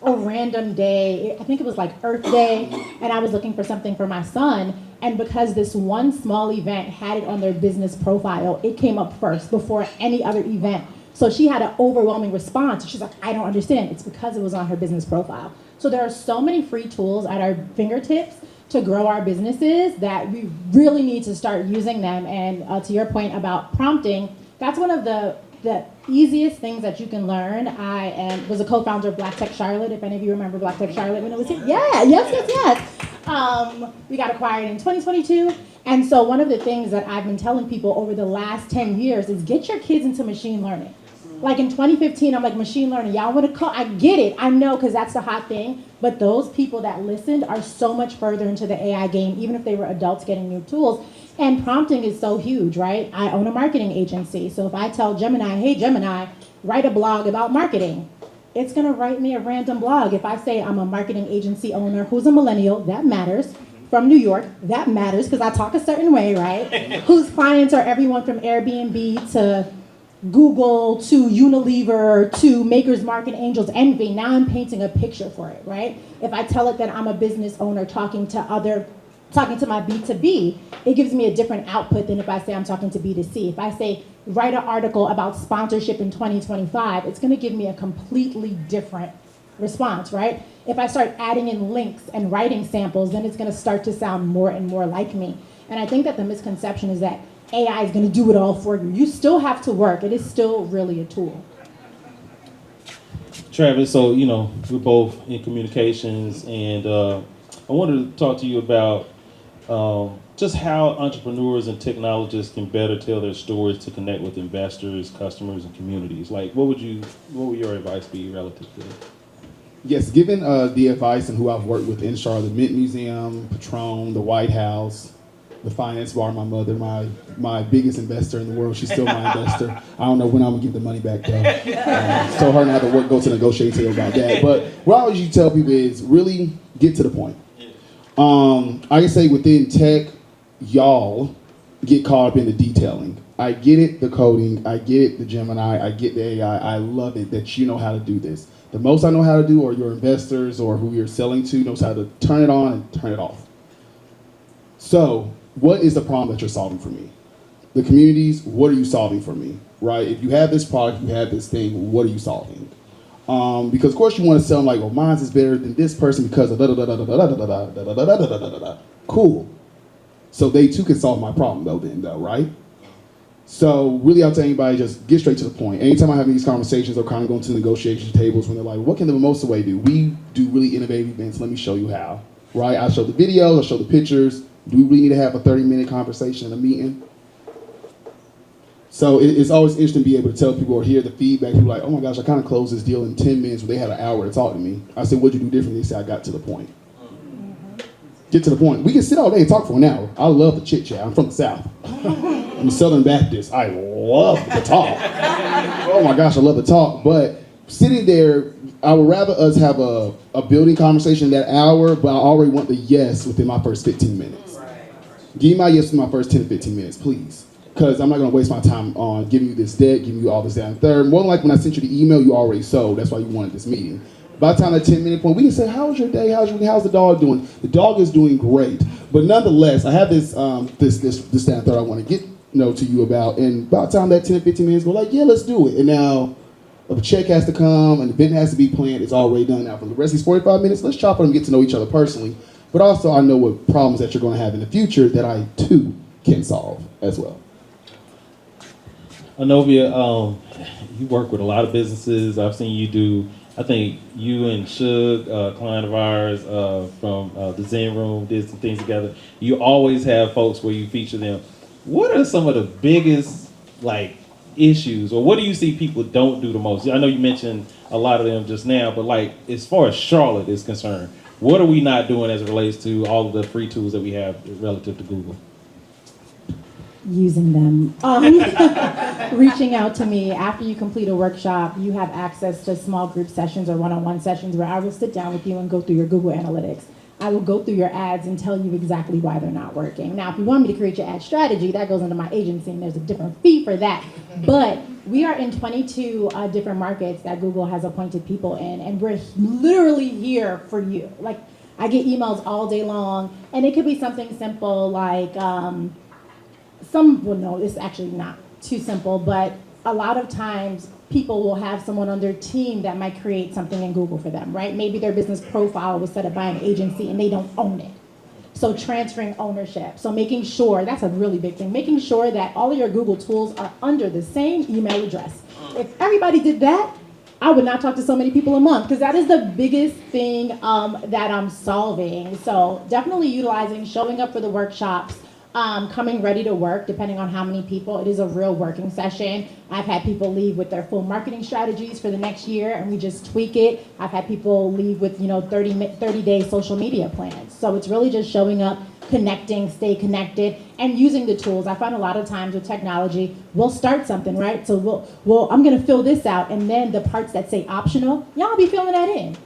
a random day, I think it was like Earth Day, and I was looking for something for my son, and because this one small event had it on their business profile, it came up first before any other event. So she had an overwhelming response. She's like, I don't understand. It's because it was on her business profile. So there are so many free tools at our fingertips to grow our businesses that we really need to start using them. And to your point about prompting, that's one of the easiest things that you can learn. I was a co-founder of Black Tech Charlotte, if any of you remember Black Tech Charlotte when it was here. Yeah, yes. We got acquired in 2022. And so one of the things that I've been telling people over the last 10 years is get your kids into machine learning. Like in 2015, I'm like, machine learning, y'all want to call? I get it, I know, because that's the hot thing. But those people that listened are so much further into the AI game, even if they were adults getting new tools. And prompting is so huge, right? I own a marketing agency. So if I tell Gemini, hey, Gemini, write a blog about marketing, it's going to write me a random blog. If I say I'm a marketing agency owner who's a millennial, that matters. From New York, that matters because I talk a certain way, right? Whose clients are everyone from Airbnb to Google to Unilever to Makers Mark and Angels Envy. Now I'm painting a picture for it, right? If I tell it that I'm a business owner talking to my B2B, it gives me a different output than if I say I'm talking to B2C. If I say write an article about sponsorship in 2025, it's going to give me a completely different response, right? If I start adding in links and writing samples, then it's going to start to sound more and more like me. And I think that the misconception is that AI is going to do it all for you. You still have to work. It is still really a tool. Travis, so, we're both in communications, and I wanted to talk to you about just how entrepreneurs and technologists can better tell their stories to connect with investors, customers, and communities. Like, what would your advice be relative to that? Yes, given the advice and who I've worked with in Charlotte, Mint Museum, Patron, the White House, the finance bar, my mother, my biggest investor in the world. She's still my investor. I don't know when I'm gonna give the money back though. So her and I have to go to negotiate to her about that. But what I always usually tell people is really get to the point. I can say within tech, y'all get caught up in the detailing. I get it, the coding. I get it, the Gemini. I get the AI. I love it that you know how to do this. The most I know how to do, or your investors or who you're selling to knows how to turn it on and turn it off. So what is the problem that you're solving for me? The communities, what are you solving for me, right? If you have this product, you have this thing, what are you solving? Because of course you want to sell them like, well, mine is better than this person because of da-da-da-da-da-da-da-da-da-da-da-da-da-da-da. Cool. So they too can solve my problem though, right? So really I'll tell anybody, just get straight to the point. Anytime I have these conversations or kind of going to negotiation tables when they're like, what can the Mimosa Way do? We do really innovative events, let me show you how, right? I'll show the videos, I'll show the pictures. Do we really need to have a 30-minute conversation in a meeting? So it's always interesting to be able to tell people or hear the feedback. People are like, oh my gosh, I kind of closed this deal in 10 minutes, but they had an hour to talk to me. I said, what'd you do differently? They said, I got to the point. Get to the point. We can sit all day and talk for an hour. I love the chit chat. I'm from the South. I'm a Southern Baptist. I love the talk. Oh my gosh, I love the talk. But sitting there, I would rather us have a building conversation that hour, but I already want the yes within my first 15 minutes. Give me my yes in my first 10 to 15 minutes, please. Because I'm not going to waste my time on giving you this debt, giving you all this, that, and third. More than likely, when I sent you the email, you already sold. That's why you wanted this meeting. By the time that 10-minute point, we can say, how's your day? How's the dog doing? The dog is doing great. But nonetheless, I have this, this, that, and third I want to get to you about. And by the time that 10 to 15 minutes go, like, yeah, let's do it. And now a check has to come, an event has to be planned. It's already done. Now for the rest of these 45 minutes, let's chop on and get to know each other personally. But also, I know what problems that you're going to have in the future that I, too, can solve as well. Anovia, you work with a lot of businesses. I've seen you do, I think you and Shug, a client of ours from the Zen Room, did some things together. You always have folks where you feature them. What are some of the biggest, issues, or what do you see people don't do the most? I know you mentioned a lot of them just now, but as far as Charlotte is concerned, What are we not doing as it relates to all of the free tools that we have relative to Google? Using them. Reaching out to me after you complete a workshop, you have access to small group sessions or one-on-one sessions where I will sit down with you and go through your Google Analytics. I will go through your ads and tell you exactly why they're not working. Now, if you want me to create your ad strategy, that goes into my agency and there's a different fee for that. But we are in 22 different markets that Google has appointed people in, and we're literally here for you. Like, I get emails all day long, and it could be something simple like, it's actually not too simple, but a lot of times people will have someone on their team that might create something in Google for them, right? Maybe their business profile was set up by an agency and they don't own it. So transferring ownership. So making sure, that's a really big thing, making sure that all of your Google tools are under the same email address. If everybody did that, I would not talk to so many people a month, because that is the biggest thing that I'm solving. So definitely utilizing, showing up for the workshops, coming ready to work, depending on how many people. It is a real working session. I've had people leave with their full marketing strategies for the next year, and we just tweak it. I've had people leave with 30-day social media plans. So it's really just showing up, connecting, stay connected, and using the tools. I find a lot of times with technology, we'll start something, right? So I'm gonna fill this out, and then the parts that say optional, y'all be filling that in.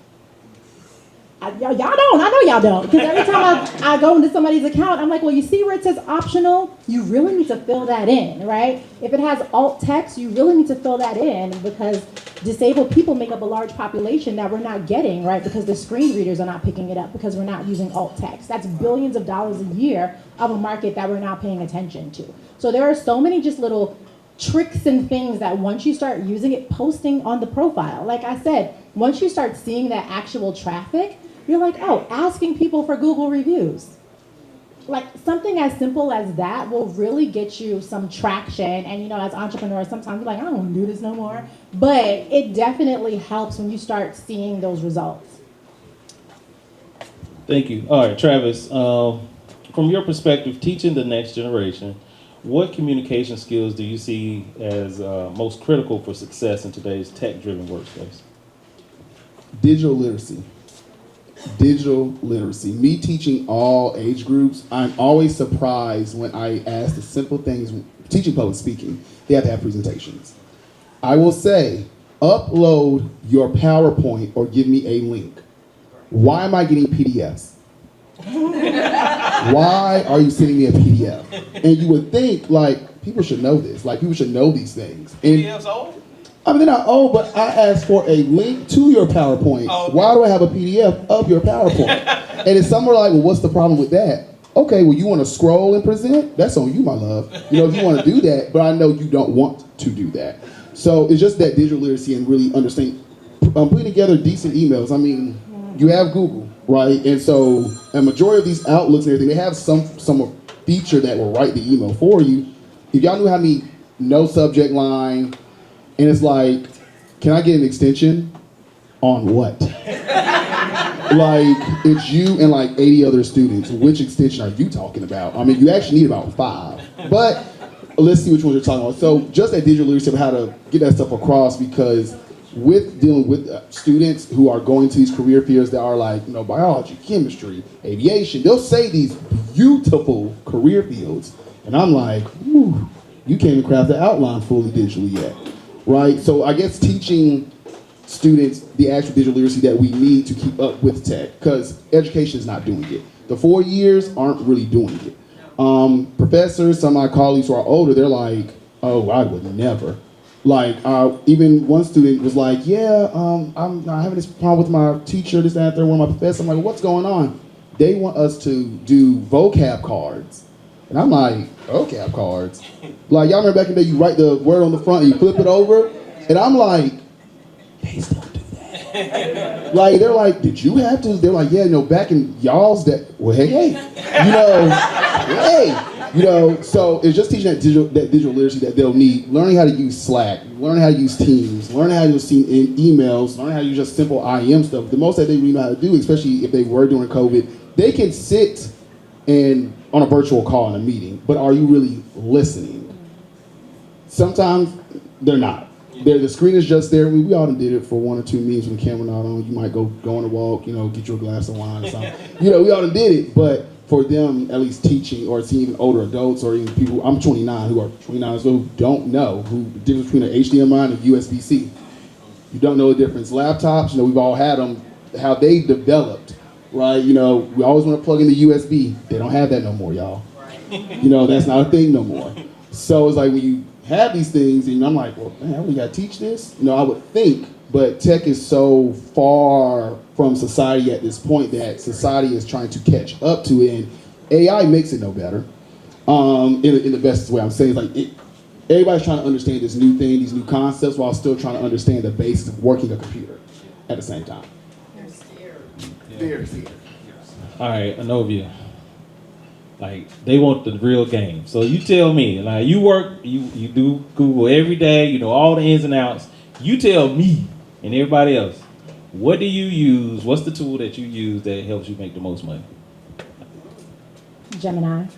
Y'all don't. I know y'all don't. Because every time I go into somebody's account, I'm like, well, you see where it says optional? You really need to fill that in, right? If it has alt text, you really need to fill that in, because disabled people make up a large population that we're not getting, right? Because the screen readers are not picking it up because we're not using alt text. That's billions of dollars a year of a market that we're not paying attention to. So there are so many just little tricks and things that once you start using it, posting on the profile, like I said, once you start seeing that actual traffic, you're like, oh, asking people for Google reviews. Like something as simple as that will really get you some traction. And as entrepreneurs, sometimes you're like, I don't want to do this no more. But it definitely helps when you start seeing those results. Thank you. All right, Travis, from your perspective, teaching the next generation, what communication skills do you see as most critical for success in today's tech-driven workspace? Digital literacy. Digital literacy. Me teaching all age groups, I'm always surprised when I ask the simple things. Teaching public speaking, they have to have presentations. I will say, upload your PowerPoint or give me a link. Why am I getting PDFs? Why are you sending me a PDF? And you would think, like, people should know this. Like, people should know these things. And PDFs old? I mean, they're not old, but I asked for a link to your PowerPoint. Oh, okay. Why do I have a PDF of your PowerPoint? And it's somewhere like, well, what's the problem with that? Okay, well, you want to scroll and present? That's on you, my love. If you want to do that, but I know you don't want to do that. So it's just that digital literacy and really understanding, putting together decent emails. I mean, you have Google, right? And so a majority of these outlooks and everything, they have some feature that will write the email for you. If y'all knew how many no subject line, and it's like, can I get an extension? On what? Like, it's you and like 80 other students. Which extension are you talking about? I mean, you actually need about 5. But let's see which ones you're talking about. So just that digital literacy of how to get that stuff across, because with dealing with students who are going to these career fields that are like, biology, chemistry, aviation, they'll say these beautiful career fields. And I'm like, ooh, you can't even craft the outline fully digitally yet. Right, so I guess teaching students the actual digital literacy that we need to keep up with tech, because education is not doing it. The 4 years aren't really doing it. Professors, some of my colleagues who are older, they're like, oh, I would never. Like, even one student was like, yeah, I'm having this problem with my teacher, this, that, third, one of my professors. I'm like, what's going on? They want us to do vocab cards. And I'm like, vocab cards? Like, y'all remember back in the day, you write the word on the front and you flip it over? And I'm like, they still do that. Like, they're like, did you have to? They're like, yeah, back in y'all's day. Well, hey. So it's just teaching that digital literacy that they'll need. Learning how to use Slack, learning how to use Teams, learning how to use emails, learning how to use just simple IM stuff. The most that they really know how to do, especially if they were during COVID, they can sit and on a virtual call in a meeting, but are you really listening? Sometimes they're not. The screen is just there. We all done did it for 1 or 2 meetings when the camera not on. You might go on a walk, get you a glass of wine or something. We all done did it. But for them, at least teaching or seeing even older adults or even people, I'm 29, who are 29 who don't know the difference between an HDMI and a USB-C. You don't know the difference. Laptops, we've all had them, how they developed, right? We always want to plug in the USB. They don't have that no more, y'all. That's not a thing no more. So it's like when you have these things, and I'm like, well, man, we got to teach this? I would think, but tech is so far from society at this point that society is trying to catch up to it, and AI makes it no better. In the best way I'm saying, everybody's trying to understand this new thing, these new concepts, while still trying to understand the basics of working a computer at the same time. They're scared. All right, Anovia. They want the real game. So you tell me, you work, you do Google every day, you know all the ins and outs. You tell me and everybody else, what do you use? What's the tool that you use that helps you make the most money? Gemini.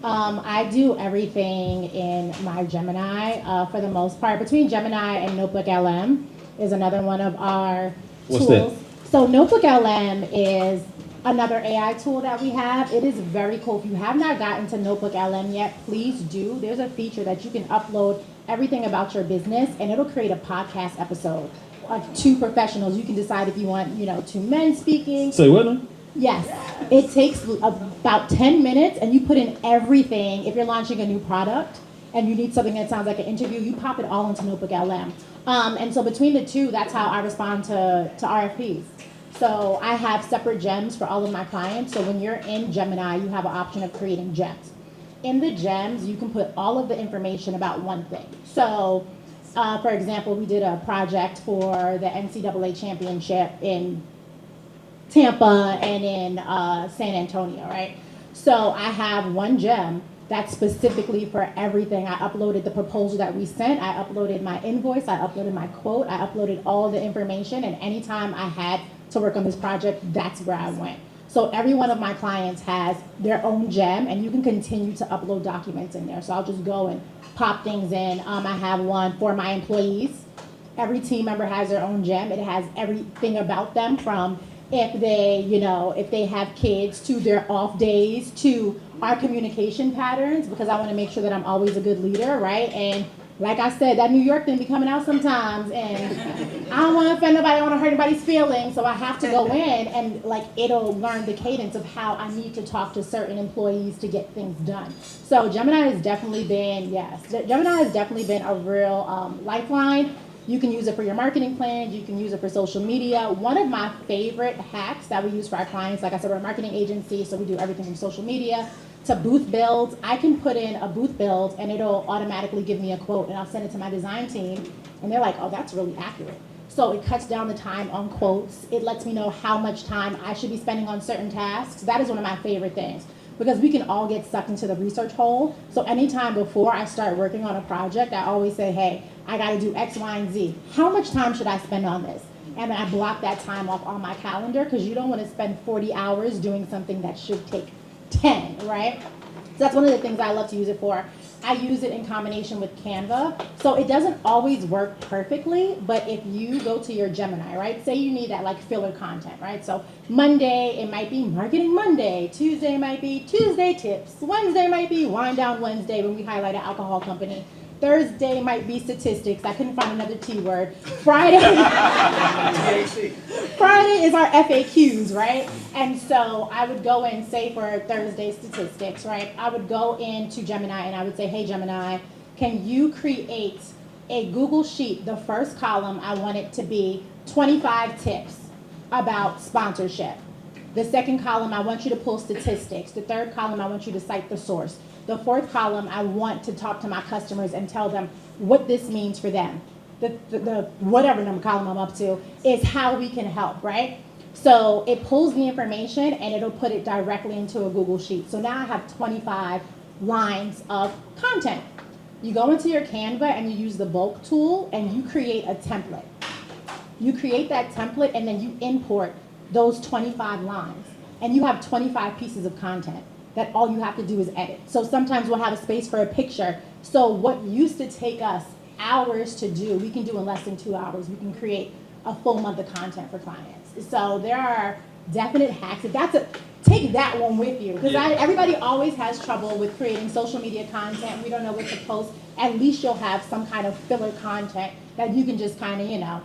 I do everything in my Gemini for the most part. Between Gemini and Notebook LM is another one of our What's tools. that? So Notebook LM is another AI tool that we have. It is very cool. If you have not gotten to Notebook LM yet, please do. There's a feature that you can upload everything about your business, and it'll create a podcast episode of 2 professionals. You can decide if you want, 2 men speaking. Say what now? Yes, it takes about 10 minutes, and you put in everything. If you're launching a new product and you need something that sounds like an interview, you pop it all into Notebook LM. And so between the 2, that's how I respond to RFPs. So I have separate gems for all of my clients. So when you're in Gemini, you have an option of creating gems. In the gems, you can put all of the information about one thing. So, for example, we did a project for the NCAA championship in Tampa and in San Antonio, right? So I have one gem that's specifically for everything. I uploaded the proposal that we sent. I uploaded my invoice. I uploaded my quote. I uploaded all the information. And anytime I had to work on this project, that's where I went. So every one of my clients has their own gem, and you can continue to upload documents in there. So I'll just go and pop things in. I have one for my employees. Every team member has their own gem. It has everything about them, from if they have kids, to their off days, to our communication patterns, because I want to make sure that I'm always a good leader, right? And like I said, that New York thing be coming out sometimes, and I don't want to offend nobody, I don't want to hurt anybody's feelings, so I have to go in and it'll learn the cadence of how I need to talk to certain employees to get things done. So Gemini has definitely been, a real lifeline. You can use it for your marketing plans. You can use it for social media. One of my favorite hacks that we use for our clients, like I said, we're a marketing agency, so we do everything from social media to booth builds. I can put in a booth build and it'll automatically give me a quote, and I'll send it to my design team, and they're like, oh, that's really accurate. So it cuts down the time on quotes. It lets me know how much time I should be spending on certain tasks. That is one of my favorite things, because we can all get sucked into the research hole. So anytime before I start working on a project, I always say, hey, I gotta do X, Y, and Z. How much time should I spend on this? And I block that time off on my calendar, because you don't wanna spend 40 hours doing something that should take 10, right? So that's one of the things I love to use it for. I use it in combination with Canva. So it doesn't always work perfectly, but if you go to your Gemini, right? Say you need that filler content, right? So Monday, it might be Marketing Monday. Tuesday might be Tuesday Tips. Wednesday might be Wind Down Wednesday, when we highlight an alcohol company. Thursday might be statistics. I couldn't find another T word. Friday is our FAQs, right? And so I would go in, say for Thursday statistics, right? I would go into Gemini and I would say, hey Gemini, can you create a Google Sheet? The first column, I want it to be 25 tips about sponsorship. The second column, I want you to pull statistics. The third column, I want you to cite the source. The fourth column, I want to talk to my customers and tell them what this means for them. The whatever number column I'm up to is how we can help, right? So it pulls the information and it'll put it directly into a Google Sheet. So now I have 25 lines of content. You go into your Canva and you use the bulk tool and you create a template. You create that template and then you import those 25 lines. And you have 25 pieces of content that all you have to do is edit. So sometimes we'll have a space for a picture. So what used to take us hours to do, we can do in less than 2 hours. We can create a full month of content for clients. So there are definite hacks. Take that one with you, because everybody always has trouble with creating social media content. We don't know what to post. At least you'll have some kind of filler content that you can just kind of,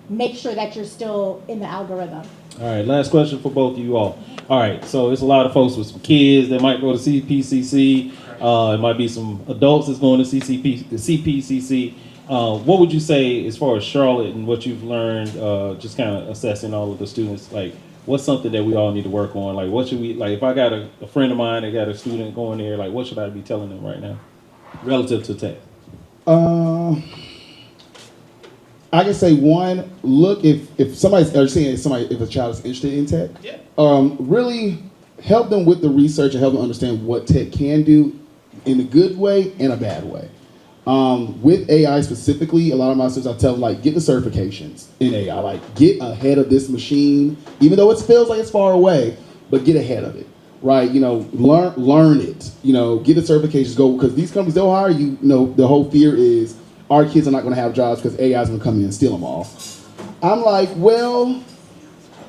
make sure that you're still in the algorithm. All right, last question for both of you all. All right, so there's a lot of folks with some kids that might go to CPCC. It might be some adults that's going to CPCC. What would you say as far as Charlotte and what you've learned, just kind of assessing all of the students, like what's something that we all need to work on? Like what should we, like if I got a friend of mine that got a student going there, like what should I be telling them right now relative to tech? I can say one, look if somebody's or saying if a child is interested in tech, really help them with the research and help them understand what tech can do in a good way and a bad way. With AI specifically, a lot of my students, I tell them get the certifications in AI, get ahead of this machine, even though it feels like it's far away, but get ahead of it, right? Learn it, get the certifications, go, because these companies, they'll hire you, the whole fear is our kids are not going to have jobs because AI is going to come in and steal them all. I'm like, well,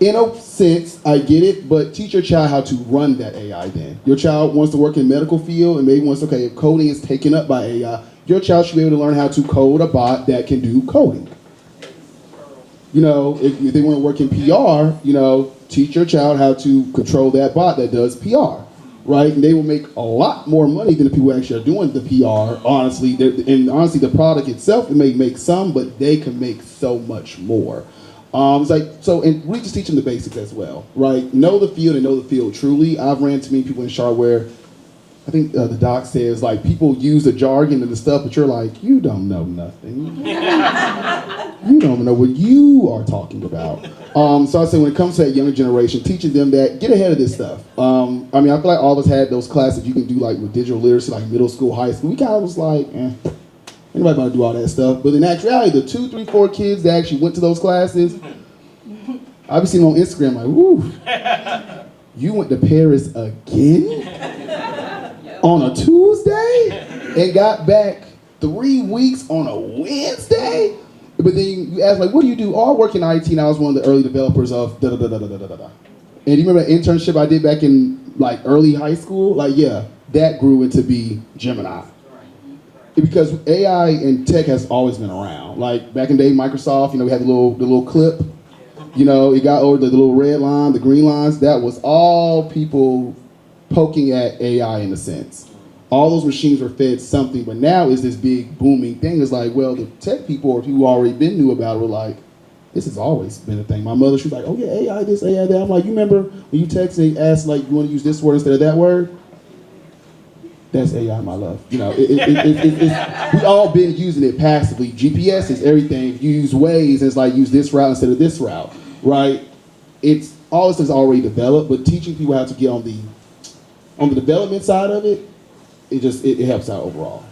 in a sense, I get it, but teach your child how to run that AI then. Your child wants to work in medical field and maybe wants, if coding is taken up by AI, your child should be able to learn how to code a bot that can do coding. If they want to work in PR, teach your child how to control that bot that does PR, right? And they will make a lot more money than the people who actually are doing the PR, honestly. And honestly, the product itself, it may make some, but they can make so much more. And we just teach them the basics as well, right? Know the field and know the field truly. I've ran into many people in Charlotte where I think the doc says people use the jargon and the stuff, but you're like, you don't know nothing. You don't know what you are talking about. So I say when it comes to that younger generation, teaching them that, get ahead of this stuff. I feel like all of us had those classes you can do with digital literacy, middle school, high school. We kind of was anybody gonna do all that stuff. But in actuality, the 2, 3, 4 kids that actually went to those classes, I've been seeing them on Instagram woo, you went to Paris again? On a Tuesday and got back 3 weeks on a Wednesday? But then you ask, what do you do? Oh, I work in IT and I was one of the early developers of da-da-da-da-da-da-da. And you remember that internship I did back in early high school? That grew into be Gemini. Because AI and tech has always been around. Back in the day, Microsoft, we had the little clip. It got over the little red line, the green lines. That was all people poking at AI in a sense. All those machines were fed something, but now is this big booming thing. It's the tech people who already knew about it were this has always been a thing. My mother, she was oh yeah, AI this, AI that. I'm you remember when you text and they ask you want to use this word instead of that word? That's AI, my love. We all been using it passively. GPS is everything. You use Waze, and it's use this route instead of this route, right? It's all this is already developed, but teaching people how to get on the development side of it, it helps out overall.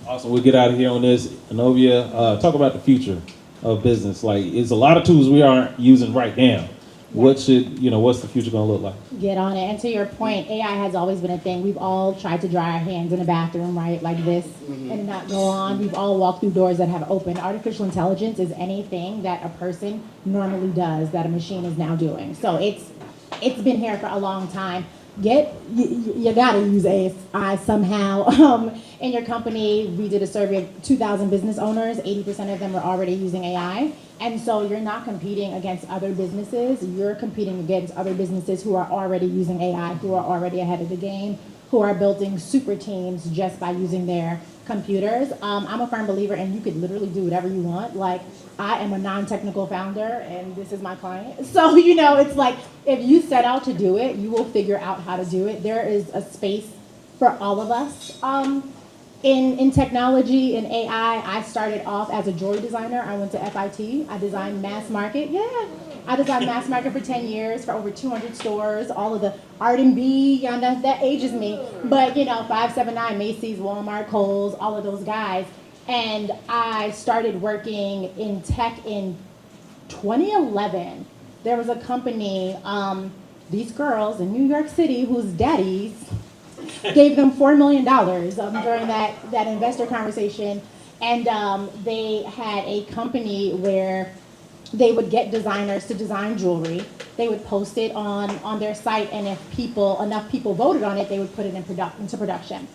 Awesome. We'll get out of here on this. Anovia, talk about the future of business. It's a lot of tools we aren't using right now. What's the future going to look like? Get on it. And to your point, AI has always been a thing. We've all tried to dry our hands in a bathroom, right, like this, and not go on. We've all walked through doors that have opened. Artificial intelligence is anything that a person normally does that a machine is now doing. So it's been here for a long time. You gotta use AI somehow. In your company, we did a survey of 2,000 business owners. 80% of them were already using AI. And so you're not competing against other businesses. You're competing against other businesses who are already using AI, who are already ahead of the game, who are building super teams just by using their computers. I'm a firm believer, and you could literally do whatever you want. I am a non-technical founder, and this is my client. So, it's if you set out to do it, you will figure out how to do it. There is a space for all of us. In technology and AI, I started off as a jewelry designer. I went to FIT. I designed mass market. Yeah, I designed mass market for 10 years for over 200 stores. All of the R&B, that ages me. But 579, Macy's, Walmart, Kohl's, all of those guys. And I started working in tech in 2011. There was a company, these girls in New York City whose daddies gave them $4 million during that investor conversation. And they had a company where they would get designers to design jewelry. They would post it on their site, and if enough people voted on it, they would put it into production.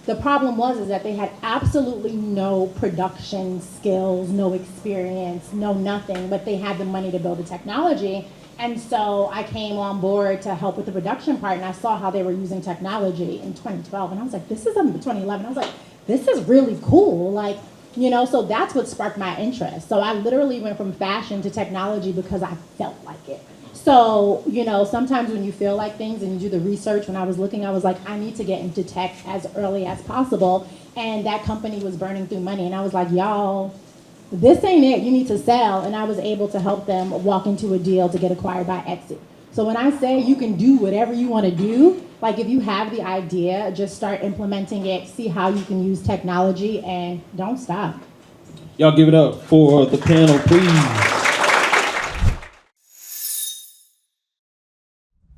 The problem was that they had absolutely no production skills, no experience, no nothing, but they had the money to build the technology. And so I came on board to help with the production part, and I saw how they were using technology in 2012, and I was like, this is 2011. I was like, this is really cool. Like, you know, so that's what sparked my interest. So I literally went from fashion to technology because I felt like it. So, you know, sometimes when you feel like things and you do the research, when I was looking, I was like, I need to get into tech as early as possible. And that company was burning through money. And I was like, y'all, this ain't it. You need to sell. And I was able to help them walk into a deal to get acquired by Etsy. So when I say you can do whatever you want to do, like if you have the idea, just start implementing it, see how you can use technology, and don't stop. Y'all give it up for the panel, please.